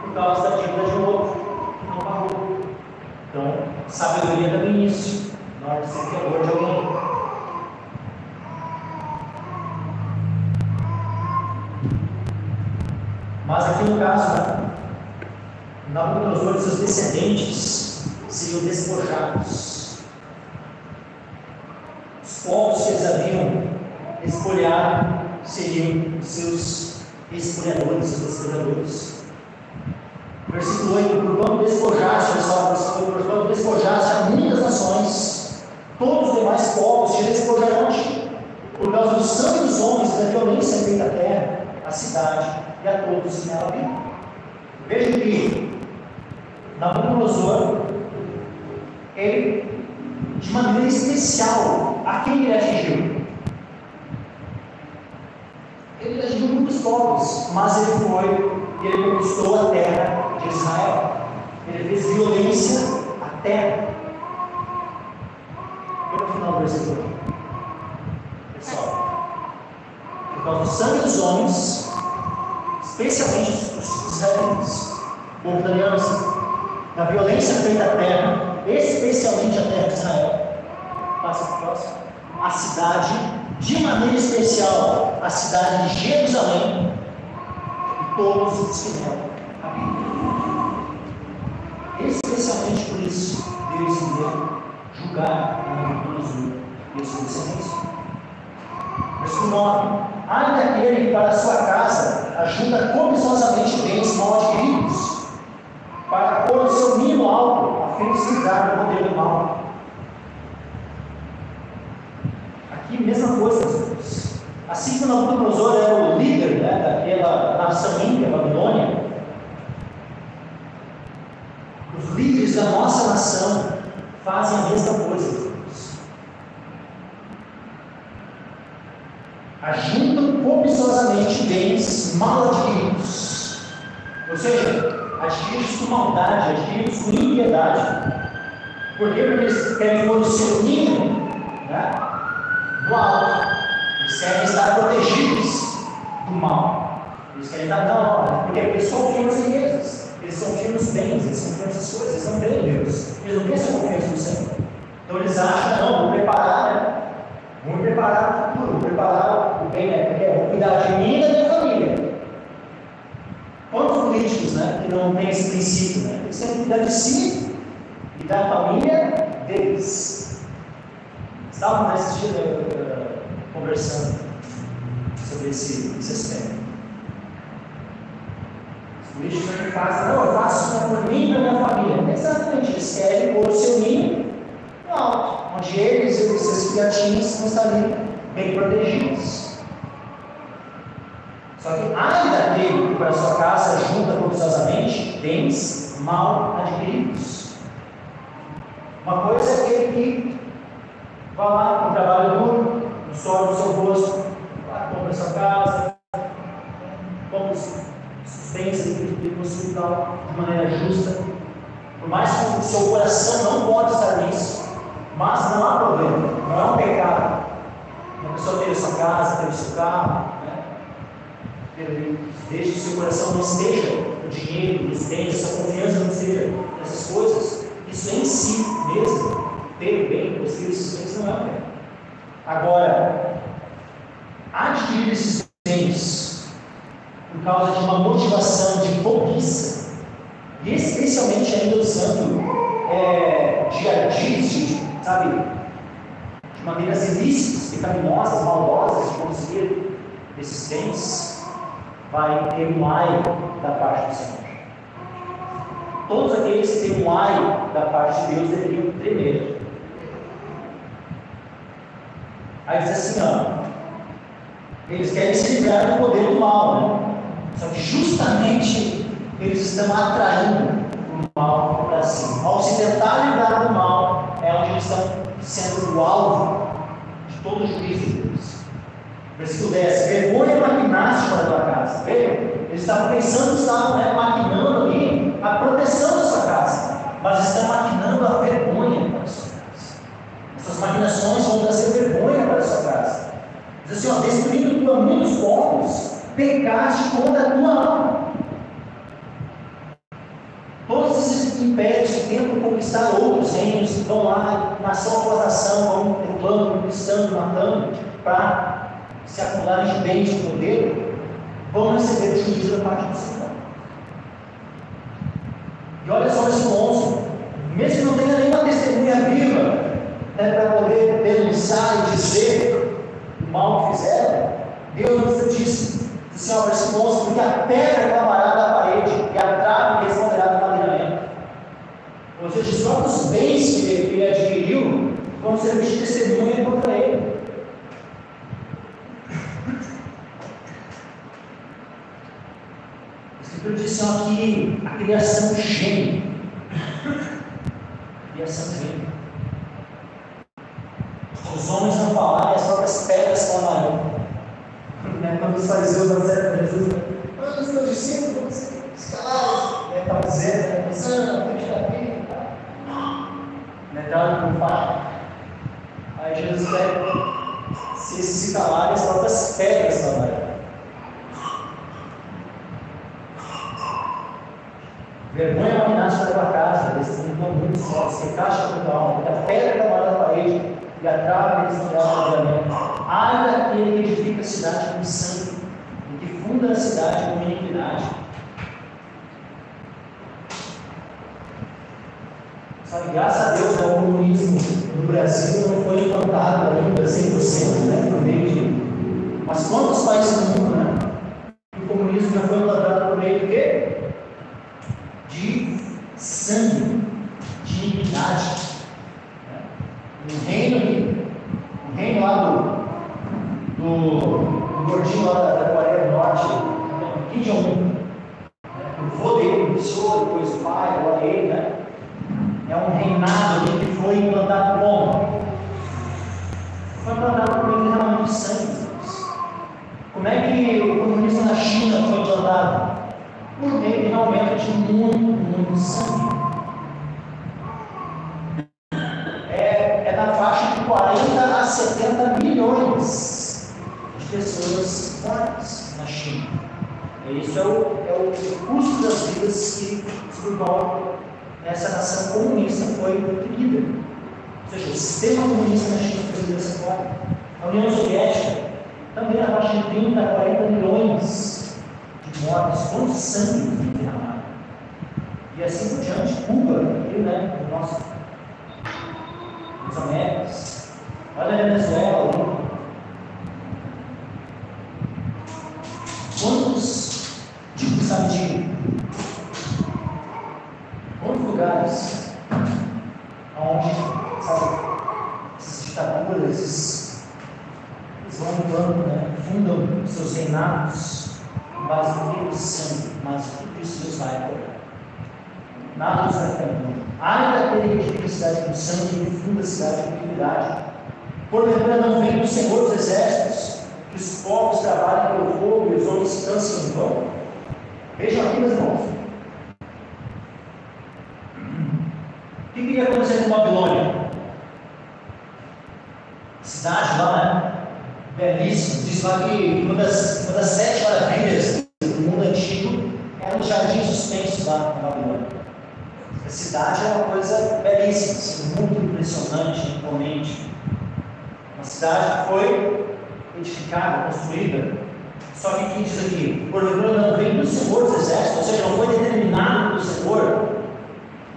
por causa da dívida de um outro que não pagou. Então, sabedoria também nisso, na hora de ser criador de alguém. Mas aqui no caso, Nabucodonosor e seus descendentes seriam despojados. Os povos que eles haviam espoliado seriam seus espoliadores, seus despojadores. Versículo 8: porquanto despojaste, porquanto despojaste a muitas nações, todos os demais povos te despojarão a ti, por causa do sangue dos homens, da violência feita à terra, à cidade e a todos que nela habitam. Veja que Nabucodonosor, ele, de maneira especial, a quem ele atingiu? Ele atingiu muitos povos, mas ele conquistou a terra de Israel. Ele fez violência à terra. Olha o final do versículo. Pessoal, por causa do sangue dos homens, especialmente os israelitas, o povo da aliança, da violência feita à terra, especialmente a terra de Israel. Passa para o próximo. A cidade, de maneira especial, a cidade de Jerusalém, e todos os que nela habitam. Especialmente por isso, Deus entendeu julgar Nabucodonosor e a sua descendência. Versículo 9: ai daquele que para a sua casa ajuda cobiçosamente bens mal adquiridos, para pôr o seu mimo alto, a fim de se livrar do poder do mal. Aqui, mesma coisa, meus irmãos. Assim que Nabucodonosor era o líder, né, daquela nação ímpia, Babilônia, os líderes da nossa nação fazem a mesma coisa, meus irmãos. Ajuntam cobiçosamente bens mal adquiridos, ou seja, adquiridos com maldade, adquiridos com impiedade. Por quê? Porque eles querem pôr o seu ninho, né, no alto. Eles querem estar protegidos do mal. Eles querem estar na hora. Porque eles confiam nas riquezas, eles confiam nos bens, eles confiam nessas coisas, eles não têm Deus. Eles não têm essa confiança no Senhor. Então eles acham, não, vou preparar, né? Vamos preparar o futuro, vou preparar o bem, né? Vou cuidar de mim e da minha família. Quantos políticos, né, que não têm esse princípio, né? Eles têm que cuidar de si e da família deles. Estavam nesse dia conversando sobre esse aspecto. Os políticos que fazem, não, eu faço isso por mim e para minha família. Exatamente, eles querem pôr o seu ninho no alto, onde eles e os seus filhotinhos vão estar ali bem protegidos. Só que ai daquele que para sua casa junta cobiçosamente bens mal adquiridos. Uma coisa é aquele que vai lá com trabalho duro, no sol do seu rosto, lá compra sua casa, compra os bens que possui de maneira justa. Por mais que o seu coração não pode estar nisso, mas não há problema, não é um pecado. Uma pessoa ter a sua casa, ter o seu carro, desde que o seu coração não esteja no dinheiro, nos bens, a sua confiança não esteja nessas coisas, isso em si mesmo, ter o bem, possuir esses bens, não é um pecado. Agora, adquirir esses bens por causa de uma motivação de cobiça, e especialmente ainda usando de ardite, sabe, de maneiras ilícitas, pecaminosas, maldosas de conseguir esses bens, vai ter um ai da parte do Senhor. Todos aqueles que têm um ai da parte de Deus deveriam tremer. Aí diz assim, ó, eles querem se livrar do poder do mal, né? Só que justamente eles estão atraindo o mal para si. Ao se tentar livrar do mal, é onde eles estão sendo o alvo de todo o juízo de Deus. Versículo 10: vergonha maquinaste para a tua casa. Vejam, eles estavam pensando que estavam maquinando ali a proteção da sua casa, mas estão maquinando a vergonha para a sua casa. Essas maquinações vão trazer vergonha para a sua casa. Diz assim, ó, destruindo tu a muitos povos, pecaste contra a tua alma. Todos esses impérios que tentam conquistar outros reinos, que vão lá, nação após nação, vão derrubando, conquistando, matando, para se acumularem de bens de poder, vão receber o juízo da parte do Senhor. E olha só esse 11, mesmo que não tenha nenhuma testemunha viva, para poder denunciar e dizer o mal que fizeram, Deus nos disse, versículo 11, porque a pedra clamará da parede e a trave responderá do madeiramento. Ou seja, os próprios bens que ele adquiriu vão servir de testemunha contra ele. A Escritura diz que a criação geme. A criação geme. Os homens não falarem, as próprias pedras clamarão. Quando os fariseus não disseram para Jesus, os meus discípulos vão ser escalados. Estava dizendo, pensando, frente da Bíblia e tal. Entraram no fato. Aí Jesus pede, se esses se calarem, as próprias pedras clamarão. Vergonha maquinaste para a tua casa, destruindo muitos céus, secaste a tua alma, porque a pedra clamará da parede e a trave responderá do madeiramento. Ai daquele que edifica a cidade com sangue, e que funda a cidade com iniquidade. Sabe, graças a Deus, o comunismo no Brasil não foi implantado ainda 100%, por meio de. Mas quantos países do mundo, o comunismo já foi implantado por meio de quê? De sangue, de iniquidade. mediunidade. Um reino lá do gordinho lá da Coreia do Norte, Kim Jong-un. O vô dele iniciou, depois o pai, agora ele, né? É um reinado que foi implantado como? Foi implantado por meio de derramamento de sangue. Como é que o comunismo na China foi implantado? Por meio de aumento de muito sangue. É na faixa de 40 a 70 milhões de pessoas mortas na China. Isso é o custo das vidas que sobre o qual essa nação comunista foi adquirida. Ou seja, o sistema comunista na China foi dessa forma. A União Soviética também na faixa de 30 a 40 milhões de mortes, quanto sangue foi derramado. E assim por diante, Cuba, aqui, né? Nossa, os Américas, olha a Venezuela ali. Quantos tipos, sabe, de quantos lugares onde, sabe, essas ditaduras, eles vão mudando, né? Fundam seus reinados em base no sangue, mas tudo isso Deus vai cobrar. Nada nos vai ficar bom. Ai daquele que edifica a cidade com sangue e funda a cidade com iniquidade. Porventura não vem do Senhor dos Exércitos, que os povos trabalhem pelo fogo e os homens se cansam em vão? Vejam aqui, meus irmãos. O que iria acontecer com Babilônia? Cidade lá, né? Belíssima. Diz lá que uma das 7 maravilhas do mundo antigo era os jardins suspensos lá na Babilônia. A cidade é uma coisa belíssima, assim, muito impressionante, imponente. Uma cidade que foi edificada, construída. Só que aqui diz aqui, porventura não vem do Senhor dos Exércitos, ou seja, não foi determinado pelo Senhor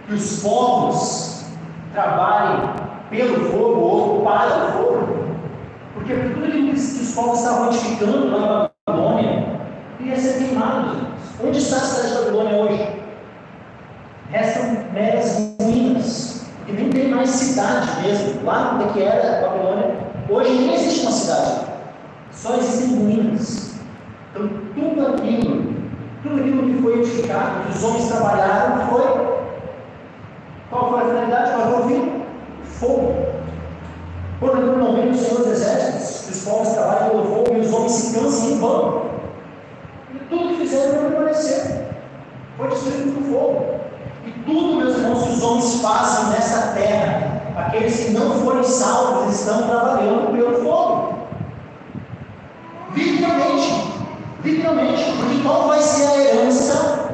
que os povos trabalhem pelo fogo ou para o fogo. Porque tudo aquilo que os povos estavam edificando lá na Babilônia ia ser queimado. Onde está a cidade de Babilônia hoje? Restam meras ruínas, porque nem tem mais cidade mesmo. Lá onde que era a Babilônia, hoje nem existe uma cidade, só existem ruínas. Então tudo aquilo que foi edificado, que os homens trabalharam, qual foi a finalidade? Qual foi o fim? Fogo. Portanto, não vem do Senhor dos Exércitos, que os povos trabalham pelo fogo e os homens se cansam em vão. E tudo que fizeram vai permanecer. Foi destruído pelo fogo. E tudo, meus irmãos, que os homens façam nessa terra, aqueles que não forem salvos estão trabalhando pelo fogo. Literalmente, porque qual vai ser a herança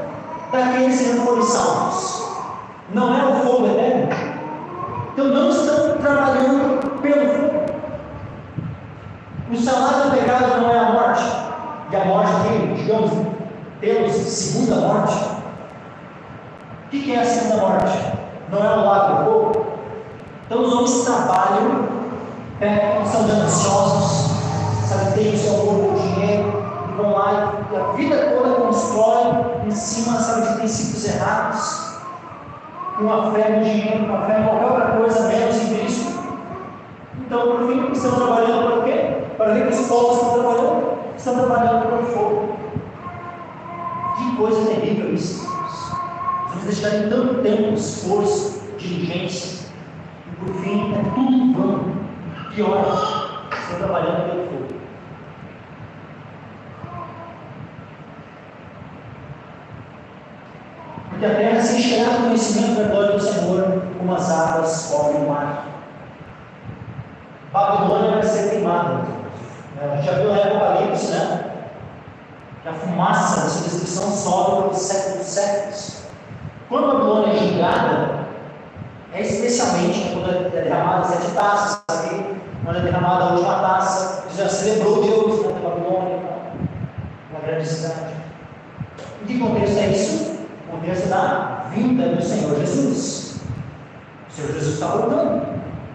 daqueles que não forem salvos? Não é o fogo eterno? Então não estão trabalhando pelo fogo. O salário do pecado não é a morte, e a morte que, digamos, temos segunda morte. O que é a segunda morte? Não é o lago do fogo? Então os homens trabalham, são gananciosos, sabe, têm o seu amor por dinheiro, e vão lá e a vida toda constroem em cima, sabe, de princípios errados, com a fé no dinheiro, com a fé em qualquer outra coisa, menos em Cristo. Então, por fim, estão trabalhando para o quê? Para ver que os povos estão trabalhando pelo fogo. Que coisa terrível isso, irmãos. Vamos dedicarem tanto tempo, esforço, diligência, e por fim é tudo em vão. Pior, estão trabalhando pelo fogo. Porque a terra se encherá do conhecimento da glória do Senhor, como as águas cobrem o mar. Babilônia vai ser queimada. A gente já viu lá em Apocalipse, né? Que a fumaça da sua destruição sobe pelos séculos dos séculos. Quando a Babilônia é julgada, é especialmente quando é derramada 7 taças, sabe? Quando é derramada a última taça, que já celebrou Deus na Babilônia, uma grande cidade. Em que contexto é isso? O contexto da vinda do Senhor Jesus. O Senhor Jesus está voltando.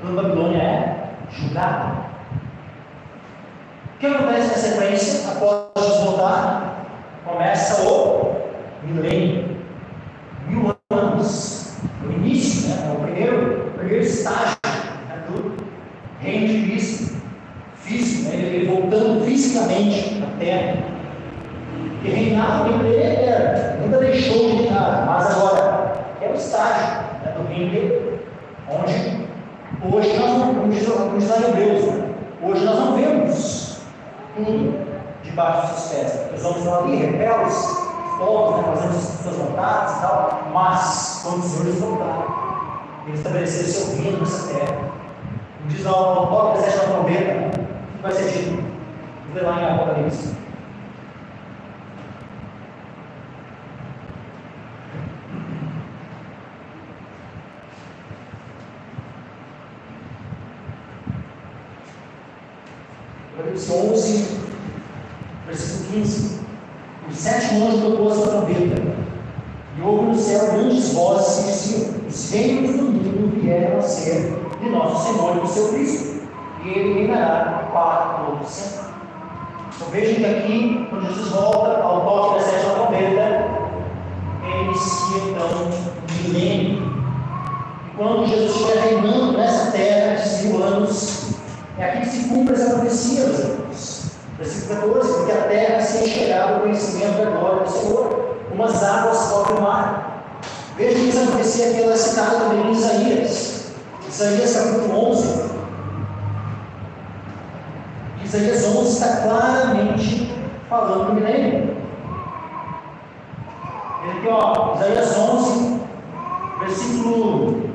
Quando a Babilônia é julgada. O que acontece na sequência? Após Jesus voltar, começa o milênio. 1000 anos. O início, né? É o primeiro estágio, né, do reino de Cristo, físico, né, ele voltando fisicamente à terra. E reinar o reino dele é eterno, nunca deixou de reinar, mas agora é o estágio, né, do reino dele, onde hoje nós não, como diz lá em Hebreus, né, hoje nós não vemos tudo debaixo dos pés. Os homens estão ali, rebeldes, povos, né, fazendo suas vontades e tal, mas quando os senhores voltarem, ele estabelecer o seu reino nessa terra. Como diz lá o toque da sétima trombeta, né, o que vai ser dito? Vamos ver lá em Apocalipse. Apocalipse 11, versículo 15. O sétimo anjo tocou a sua trombeta, e houve no céu grandes vozes que diziam: os reinos do mundo vieram a ser de nosso Senhor e do seu Cristo, e ele reinará para todo sempre. Então vejam que aqui, quando Jesus volta ao toque da sétima trombeta, ele inicia então um milênio. E quando Jesus estiver reinando nessa terra de 1000 anos, é aqui que se cumpre essa profecia, meus irmãos. Versículo 14: porque a terra se encherá do conhecimento da glória do Senhor, umas águas cobrem o mar. Veja que essa profecia aqui ela é citada também em Isaías. Isaías capítulo 11. Isaías 11 está claramente falando do milênio. Ele aqui, ó, Isaías 11, versículo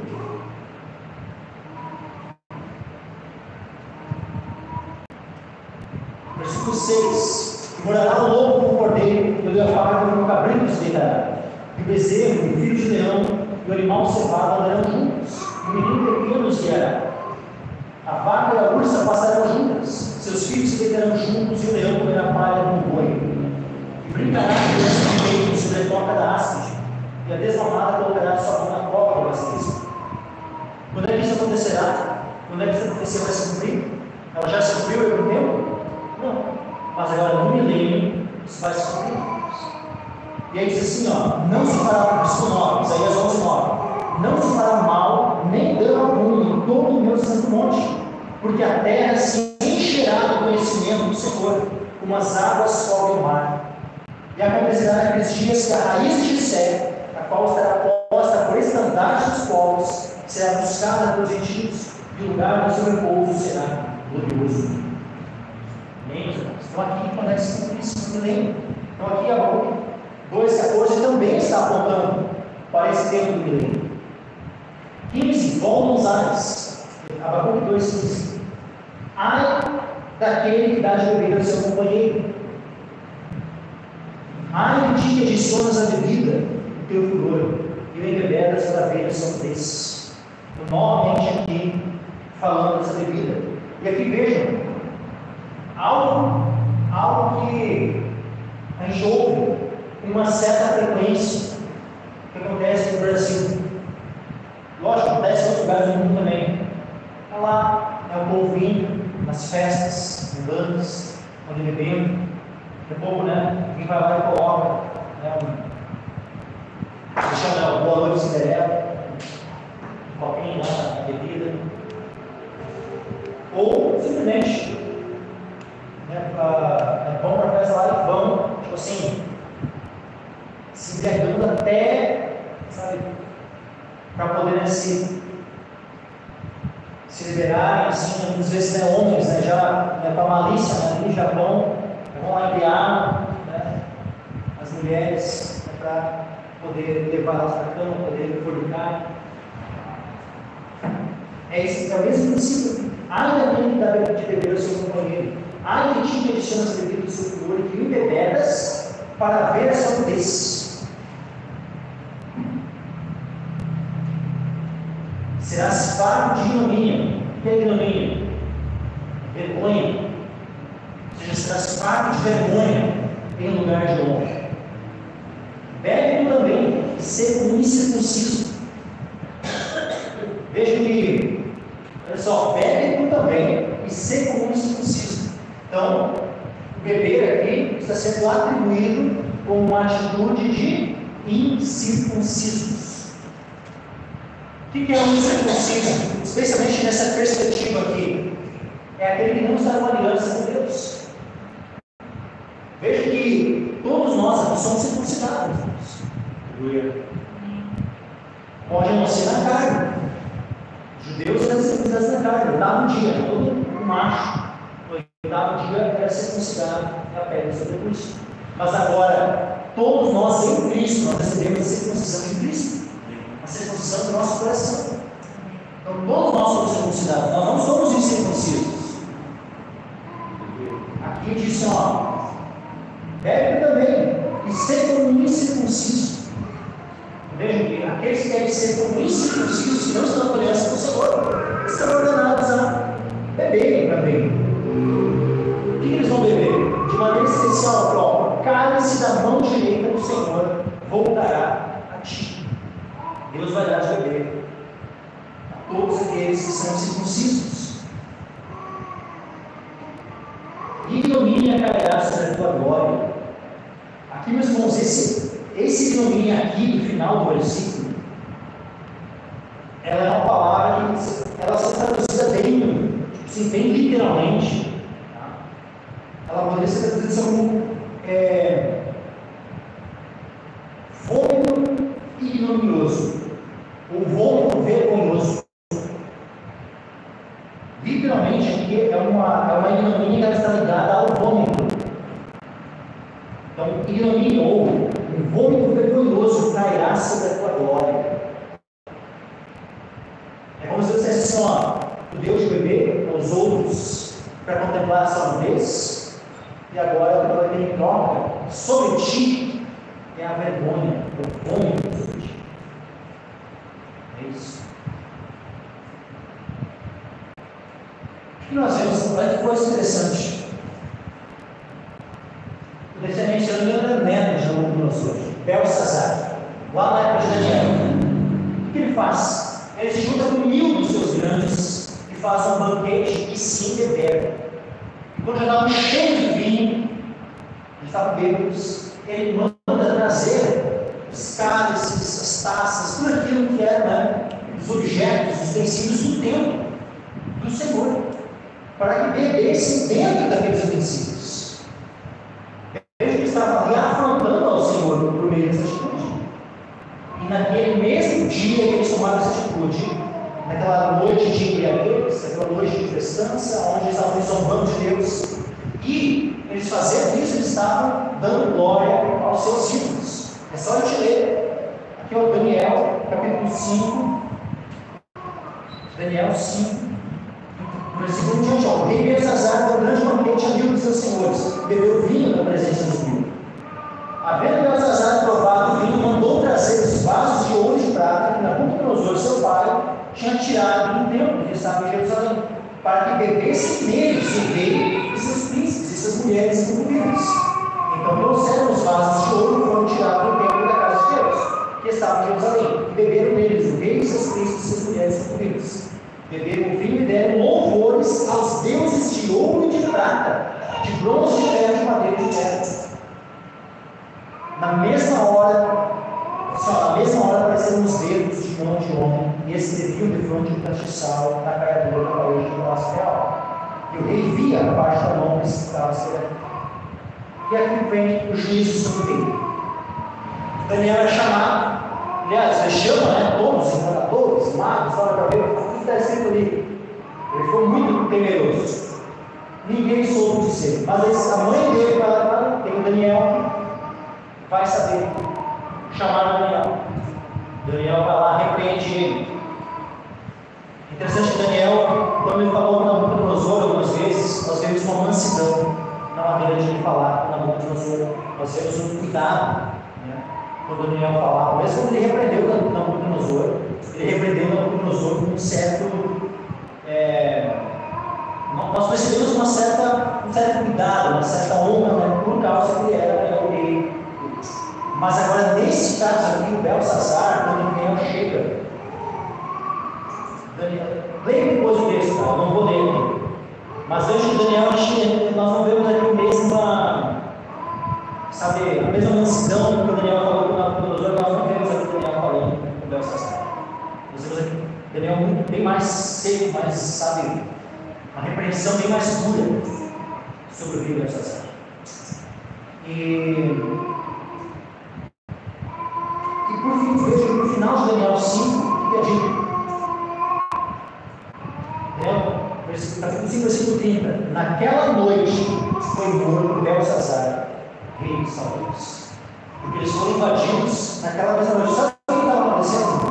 6: e morará o lobo com o cordeiro, e o leopardo com o cabrito se deitará, e o bezerro, e o filho de leão, e o animal cevado andarão juntos, e o menino pequeno os guiará. A vaca e a ursa passarão juntas, seus filhos se deitarão juntos, e o leão comerá palha com o boi. E brincará a criança no peito sobre a toca da áspide, e a desmamada colocará sua mão na copa do batismo. Quando é que isso acontecerá? Quando é que essa profecia vai se cumprir? Ela já se cumpriu em algum tempo? Não. Mas agora no milênio isso vai se cumprir. E aí diz assim, ó: não se fará, versículo 9, Isaías 11, 9: não se fará mal, nem dano algum em todo o meu santo monte, porque a terra se encherá do conhecimento do Senhor, como as águas cobrem o mar. E acontecerá naqueles dias que a raiz de Jessé, a qual estará posta por estandarte dos povos, será buscada pelos gentios, e o lugar do seu repouso será glorioso. Então aqui, quando é que se cumpre isso no milênio? Então aqui Abacuque 2,14 também está apontando para esse tempo do milênio. 15: voltam os ares. Abacuque 2,15: ai daquele que dá de beber ao seu companheiro, ai de ti que adicionas a bebida do teu furor, e o embebedas para ver a sua vez. Então, novamente aqui falando dessa bebida. E aqui vejam algo que a gente ouve com uma certa frequência, que acontece no Brasil. Lógico, acontece em outros lugares do mundo também. Está lá, o povo vindo nas festas, em bandas, quando bebendo. Daqui a pouco, né, quem vai lá e coloca, né, chama o Boa Noite Cinderela, um copinho lá na bebida. Ou simplesmente vão para a festa lá e vão, tipo assim, se envergando até, sabe, para poder, né, se liberarem, assim, muitas vezes, né, homens, né, já, né, com a malícia, né, já vão lá enviar, né, as mulheres, né, para poder levá-las para a cama, poder fornicar. É o mesmo princípio. Ai daquele que dá de beber ao seu companheiro, ai de ti que adiciona as bebidas do seu furor e que o embebedas para ver a sua nudez. Serás fardo de ignomínia. O que é ignomínia? Vergonha. Ou seja, serás fardo de vergonha em lugar de honra. Bebe também e ser como incircunciso. Veja que, olha só, bebe também e ser como incircunciso. Então, o beber aqui está sendo atribuído como uma atitude de incircuncisos. O que é um incircunciso? Especialmente nessa perspectiva aqui, é aquele que não está numa aliança com Deus. Veja que todos nós aqui somos circuncidados. Pode não ser na carne. Judeus eram circuncidados na carne. No oitavo dia, todo macho, no oitavo dia era circuncidado e a pele sobre Cristo. Mas agora, todos nós em Cristo, nós recebemos a circuncisão de Cristo, a circuncisão do nosso coração. Então, todos nós somos circuncidados, nós não somos incircuncisos. Aqui diz, deve também, e ser como incircunciso. Vejam que aqueles que querem ser como incircuncisos, que não estão na aliança com o Senhor, estão ordenados a beberem também. O que eles vão beber? De maneira especial, o cálice da mão direita do Senhor voltará a ti. Deus vai dar de beber a todos aqueles que são circuncisos. Ignomínia cairá sobre a tua glória. Aqui, meus irmãos, esse ignomínia aqui, no final do versículo, ela é uma palavra que ela se traduzida bem, assim, bem literalmente. Tá? Ela poderia ser traduzida como vômito ignominioso, ou vômito vergonhoso. Literalmente, aqui é uma ignomínia que está ligada ao vômito. Então, ignomínia ou um vômito vergonhoso cairá sobre a tua glória. É como se eu dissesse assim, tu deu de beber aos outros para contemplar a sua nudez, e agora tu vai ter em troca sobre ti é a vergonha, o vômito sobre ti. É isso. O que nós vemos? Olha que coisa interessante. O descendente de neto de Nabucodonosor, Belsazar, lá na época de Daniel. O que ele faz? Ele se junta com 1000 dos seus grandes e faz um banquete e se embebeda. E quando já estavam cheios de vinho, eles estavam bêbados, ele manda trazer os cálices, as taças, tudo aquilo que era, os objetos, os utensílios do templo do Senhor, para que bebessem dentro daqueles utensílios. Ele estava ali afrontando ao Senhor por meio dessa atitude. E naquele mesmo dia que eles tomaram essa atitude, naquela noite de embriaguez, naquela noite de festança, onde eles estavam zombando de Deus, e eles fazendo isso, eles estavam dando glória aos seus ídolos. É só a gente ler aqui o Daniel, capítulo 5, Daniel 5, versículo 21, o rei Belsazar deu grande banquete a 1000 dos seus senhores, bebeu vinho na presença dos 1000. Havendo Belsazar provado o vinho, mandou trazer os vasos de ouro e de prata que Nabucodonosor, seu pai, tinha tirado do templo que estava em Jerusalém, para que bebessem neles o rei e seus príncipes e suas mulheres e concubinas. Então trouxeram os vasos de ouro que foram tirados do templo da casa de Deus, que estava em Jerusalém, e beberam neles o rei e seus príncipes e suas mulheres e concubinas. Beberam o vinho e deram louvores aos deuses de ouro e de prata, de bronze, de ferro, de madeira e de terra. Na mesma hora apareceram os dedos de mão de homem, e escreviam de fronte do castiçal na caiadura da parede do palácio real. E o rei via a parte da mão que estava escrevendo. E aqui vem o juízo sobre o rei. Daniel é chamado, aliás, ele chama, todos os encanadores, magos, fala para ver o que está escrito ali. Ele foi muito temeroso. Ninguém soube dizer. Mas a mãe dele vai lá, tem o Daniel, vai saber. Chamaram Daniel. Daniel vai lá, repreende ele. Interessante que Daniel, quando ele falou com Nabucodonosor algumas vezes, nós vemos uma mansidão na maneira de ele falar com Nabucodonosor. Nós vemos um cuidado, quando Daniel falava. Mesmo quando ele repreendeu Nabucodonosor, ele repreendeu Nabucodonosor com um certo. Nós percebemos um certo cuidado, uma certa honra, por causa que ele era o rei. Mas agora, nesse caso aqui, o Belsazar, quando Daniel chega, leia depois o texto, eu não vou ler aqui. Mas veja que Daniel, nós não vemos aqui a mesma mansidão que o Daniel falou com o Nabucodonosor, nós não vemos aqui o Daniel falando com o Belsazar. Nós vemos aqui muito, bem mais seco, mais, sabe, uma repreensão bem mais dura sobre o rio Belsazar. E por fim, veja que no final de Daniel 5, o que é dito? Capítulo 5, versículo 30. Naquela noite foi morto Belsazar, rei de Salões. Porque eles foram invadidos naquela mesma noite. Sabe o que estava acontecendo?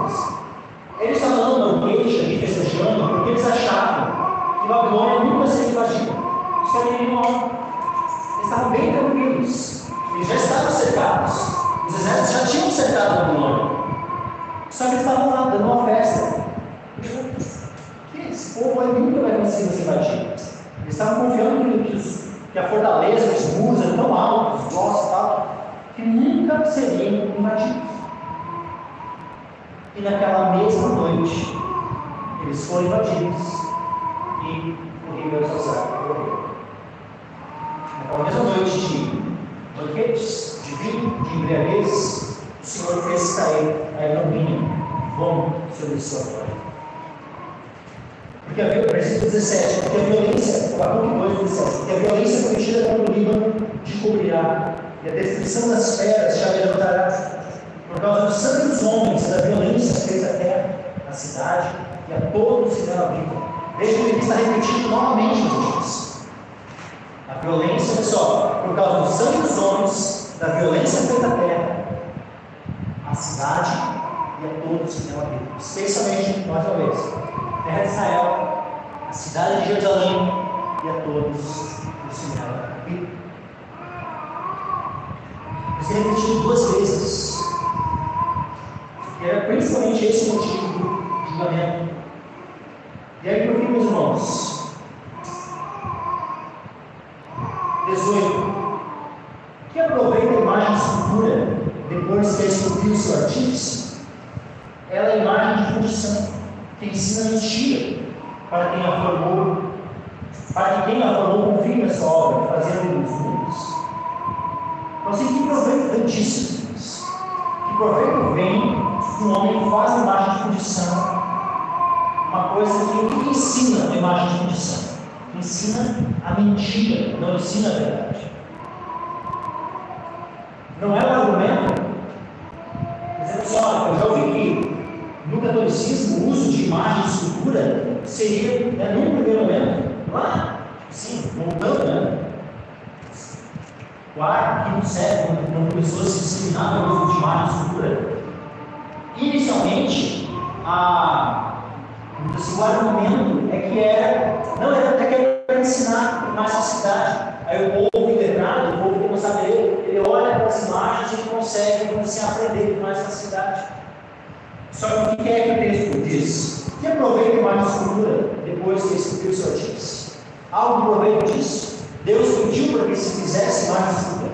Eles estavam dando banquete ali, festejando, porque eles achavam que Babilônia nunca seria invadida. Isso é nenhuma. Eles estavam bem tranquilos. Eles já estavam cercados. Os exércitos já tinham cercado a Babilônia. Só que eles estavam lá, dando uma festa. Esse povo aí nunca vai conseguir ser invadido. Eles estavam confiando que a fortaleza, os muros eram tão altos, grossos e tal, que nunca seriam invadidos. E naquela mesma noite, eles foram invadidos e o rei Belsazar morreu. Naquela mesma noite de banquetes, de vinho, de embriaguez, o Senhor fez cair a ignomínia, vão sobre sua glória. Porque a versículo 17, porque a violência, Abacuque 2, 17, porque a violência cometida contra o Líbano descobrirá, e a destruição das feras já levantará, por causa do sangue dos homens, da violência fez a terra, a cidade e a todos que nela habitam. Veja que ele está repetindo novamente os últimos. A violência, pessoal, por causa do sangue dos homens, da violência feita a terra, a cidade e a todos que nela habitam. Especialmente, mais uma vez, a terra de Israel, a cidade de Jerusalém e a todos os que nela habitam. Isso é repetido duas vezes. E era principalmente esse o motivo do julgamento. E aí, por fim, meus irmãos, 18. Que aproveita a imagem de escultura depois que a esculpiu o seu artífice? Ela é a imagem de fundição, que ensina mentira para quem a formou, para que quem a formou confie na sua obra, fazendo os mundos. Então, assim, que proveito vem disso? Que proveito vem que um homem faz a imagem de fundição? Uma coisa que o que ensina a imagem de fundição? Ensina a mentira, não ensina a verdade. Não é um argumento dizendo assim, olha, eu já ouvi que no catolicismo o uso de imagem de escultura seria, num primeiro momento, lá, sim, voltando, né? Quarto, quinto século, quando começou a se discriminar pelo uso de imagem de escultura. Inicialmente, o argumento é que não era até para ensinar mais facilidade. Aí o povo iletrado, o povo que não sabe ler, ele olha para as imagens e consegue aprender com mais facilidade. Só que o que é que o texto diz? Que aproveita a imagem de escultura depois que esculpiu o seu artífice? Algo proveito disso? Deus pediu para que se fizesse imagem de escultura?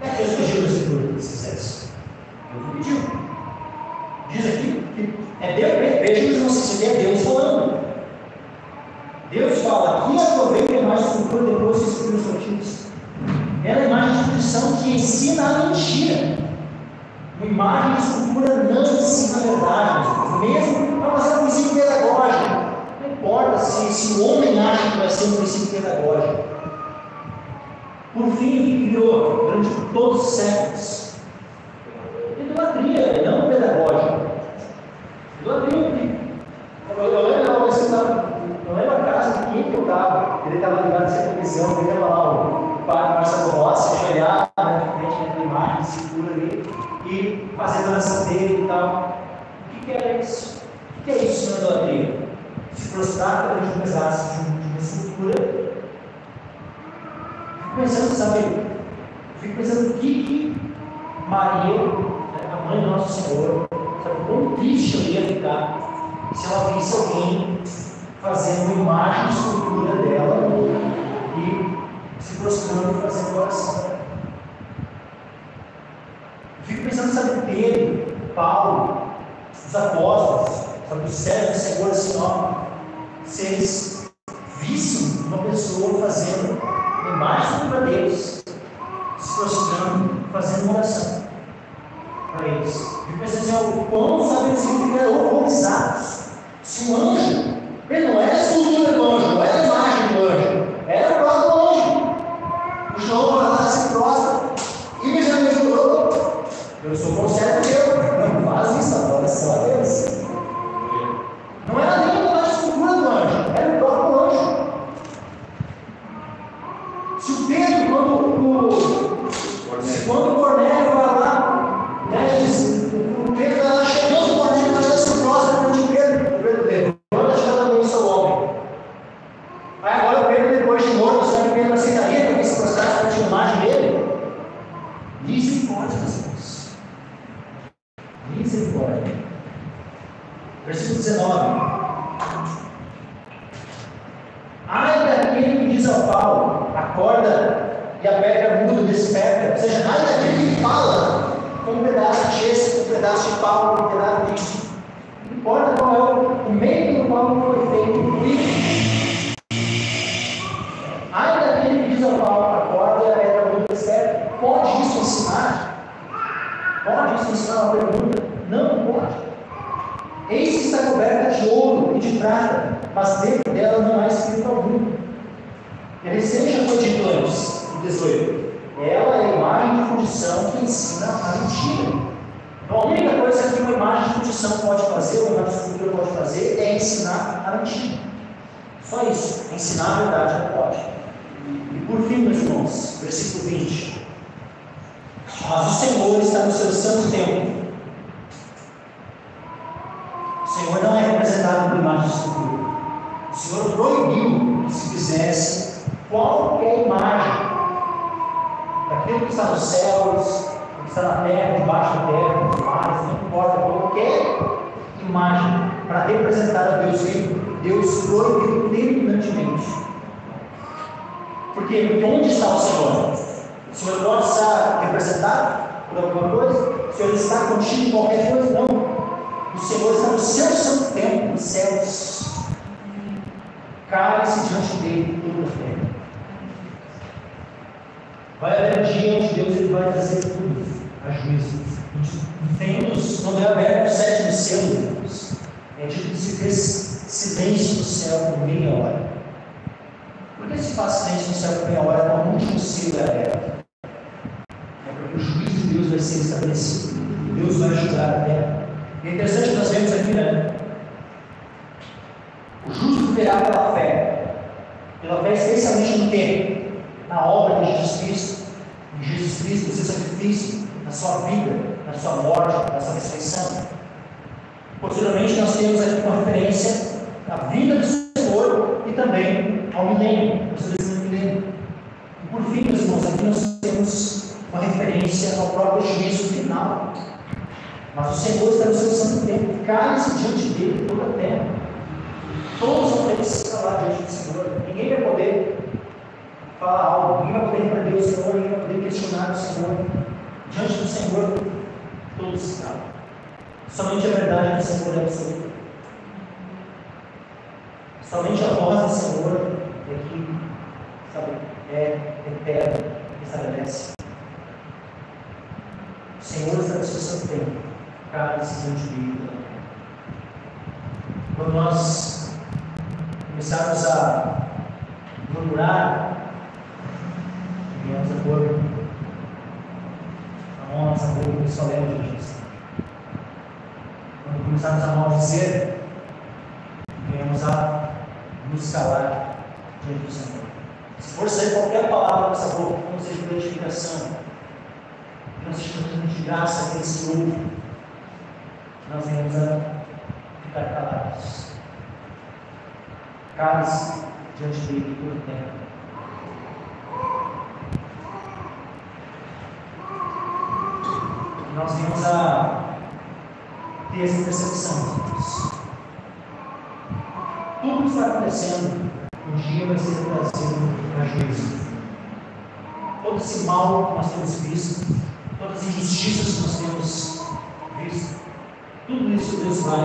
É Deus pediu para que se fizesse. Deus não pediu. Diz aqui que é Deus, vejamos não se é Deus falando. Deus fala que aproveita a imagem de escultura depois que esculpiu o seu artífice. Ela é a imagem de fundição que ensina a mentira. Uma imagem de escultura não ensina a verdade, mesmo para fazer um princípio pedagógico. Não importa se o homem acha que vai ser um princípio pedagógico. Por fim, virou, durante todos os séculos, idolatria, não pedagógica. Idolatria. Eu lembro a casa de quem que eu estava, ele estava ligado nessa televisão, ele estava lá, o padre Marcelo Rossi, olhar na frente da imagem, segura ali, e fazer a dança dele e tal. O que é isso? O que é isso na idolatria? Se prostrar perante um pedaço de uma escultura. Fico pensando o que Maria, a mãe do nosso Senhor, sabe quão triste eu ia ficar se ela visse alguém fazendo uma imagem de escultura dela e se prostrando e fazendo oração. Fico pensando, sabe, Pedro, Paulo, os apóstolos, sabe, os servos do Senhor, assim, ó, se eles vissem uma pessoa fazendo uma imagem para Deus, se prostrando, fazendo uma oração para eles. Fico pensando assim, o quão, sabe, eles ficam horrorizados Se o anjo, ele não era a escultura do anjo, não era a imagem do anjo, era o próprio anjo. O João vai lá, se prostra, imediatamente orou. Eu sou conservo teu, não faz isso, adora só a Deus. Não era nem a escultura do anjo, era o próprio anjo. Se o Pedro, quando o Cornélio vai lá, né, diz, o Pedro vai lá, chegando o Cornélio, vai lá, se prostra diante de Pedro. O Pedro levanta de cada vez seu homem. Aí agora o Pedro, depois de morto, será que Pedro aceitaria que alguém se prostrasse para a imagem dele? Misericórdia, meus irmãos. Misericórdia. Versículo 19. Ai daquele que diz ao Paulo, acorda, e a pedra muda, desperta. Ou seja, ai daquele que fala com um pedaço de gesso, um pedaço de pau, um pedaço de gesso. Não importa qual é o meio pelo qual foi feito o livro. Ai daquele que diz ao Paulo, acorda, e a pedra muda, desperta. Pode isso ensinar? Pode isso ensinar uma pergunta? Não pode. Eis que está coberta de ouro e de prata, mas dentro dela não há escrito algum. E a recente foi dito antes, no 18. Ela é a imagem de fundição que ensina a mentira. Então a única coisa que uma imagem de fundição pode fazer, uma imagem de escultura pode fazer, é ensinar a mentira. Só isso. Ensinar a verdade não pode. E por fim, meus irmãos, versículo 20. Mas o Senhor está no seu santo templo. O Senhor não é representado por imagem de escultura. O Senhor proibiu que se fizesse qualquer imagem daquilo que está nos céus, que está na terra, debaixo da terra, nos mares, não importa, qualquer imagem para representar a Deus vivo. Deus proibiu terminantemente. Por quê? Porque onde está o Senhor? O Senhor pode estar representado por alguma coisa? O Senhor está contigo em qualquer coisa? Não. O Senhor está no seu santo templo, nos céus. Cale-se diante dele toda a terra. Vai haver um dia onde Deus ele vai trazer tudo a juízo. Temos, quando é aberto o sétimo selo, Deus, é dito que se fez silêncio no céu por meia hora. Por que se faz silêncio no céu por meia hora quando o último selo é aberto? É porque o juízo de Deus vai ser estabelecido. Deus vai julgar a terra. E é interessante que nós vemos aqui, né? O justo viverá pela fé especialmente no quê? Na obra de Jesus Cristo, no seu sacrifício, na sua vida, na sua morte, na sua ressurreição. Posteriormente, nós temos aqui uma referência à vida do Senhor e também ao milênio, ao seu milênio. E por fim, meus irmãos, aqui nós temos uma referência ao próprio juízo final. Mas o Senhor está no seu santo templo, cale-se diante dele toda a terra. Todos vão ter que se calar diante do Senhor. Ninguém vai poder falar algo, ninguém vai poder repreender o Senhor, ninguém vai poder questionar o Senhor. Diante do Senhor, todos se calam. Somente a verdade do Senhor é absoluta. Somente a voz do Senhor é que, sabe, é eterna, que estabelece. O Senhor está no seu santo templo, cale-se diante dele. Quando nós começarmos a murmurar, venhamos a pôr a mão na nossa boca e só lembra de Jesus. Quando começarmos a maldizer, venhamos a nos calar diante do Senhor. Se for sair qualquer palavra da nossa boca, que não seja glorificação, que não seja de graça aquele Senhor, nós venhamos a ficar calados. Cale-se diante dele todo o tempo. E nós venhamos a ter essa percepção, Deus. Tudo que está acontecendo, um dia vai ser trazido a juízo. Todo esse mal que nós temos visto, todas as injustiças que nós temos visto, tudo isso Deus vai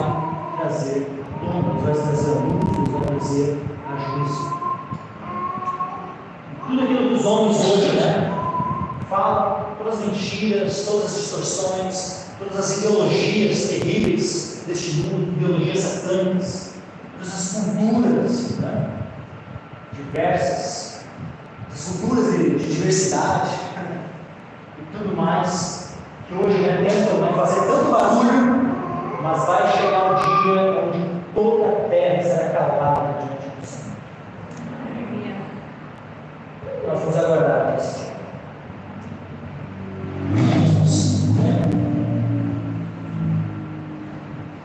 trazer Deus vai trazer a luz, Deus vai trazer a juízo. Tudo aquilo que os homens hoje, falam, todas as mentiras, todas as distorções, todas as ideologias terríveis deste mundo, ideologias satânicas, todas as culturas, né, diversas, as culturas de diversidade e tudo mais, que hoje tentam fazer tanto barulho, mas vai chegar o dia onde toda a terra será calada diante do Senhor. Nós vamos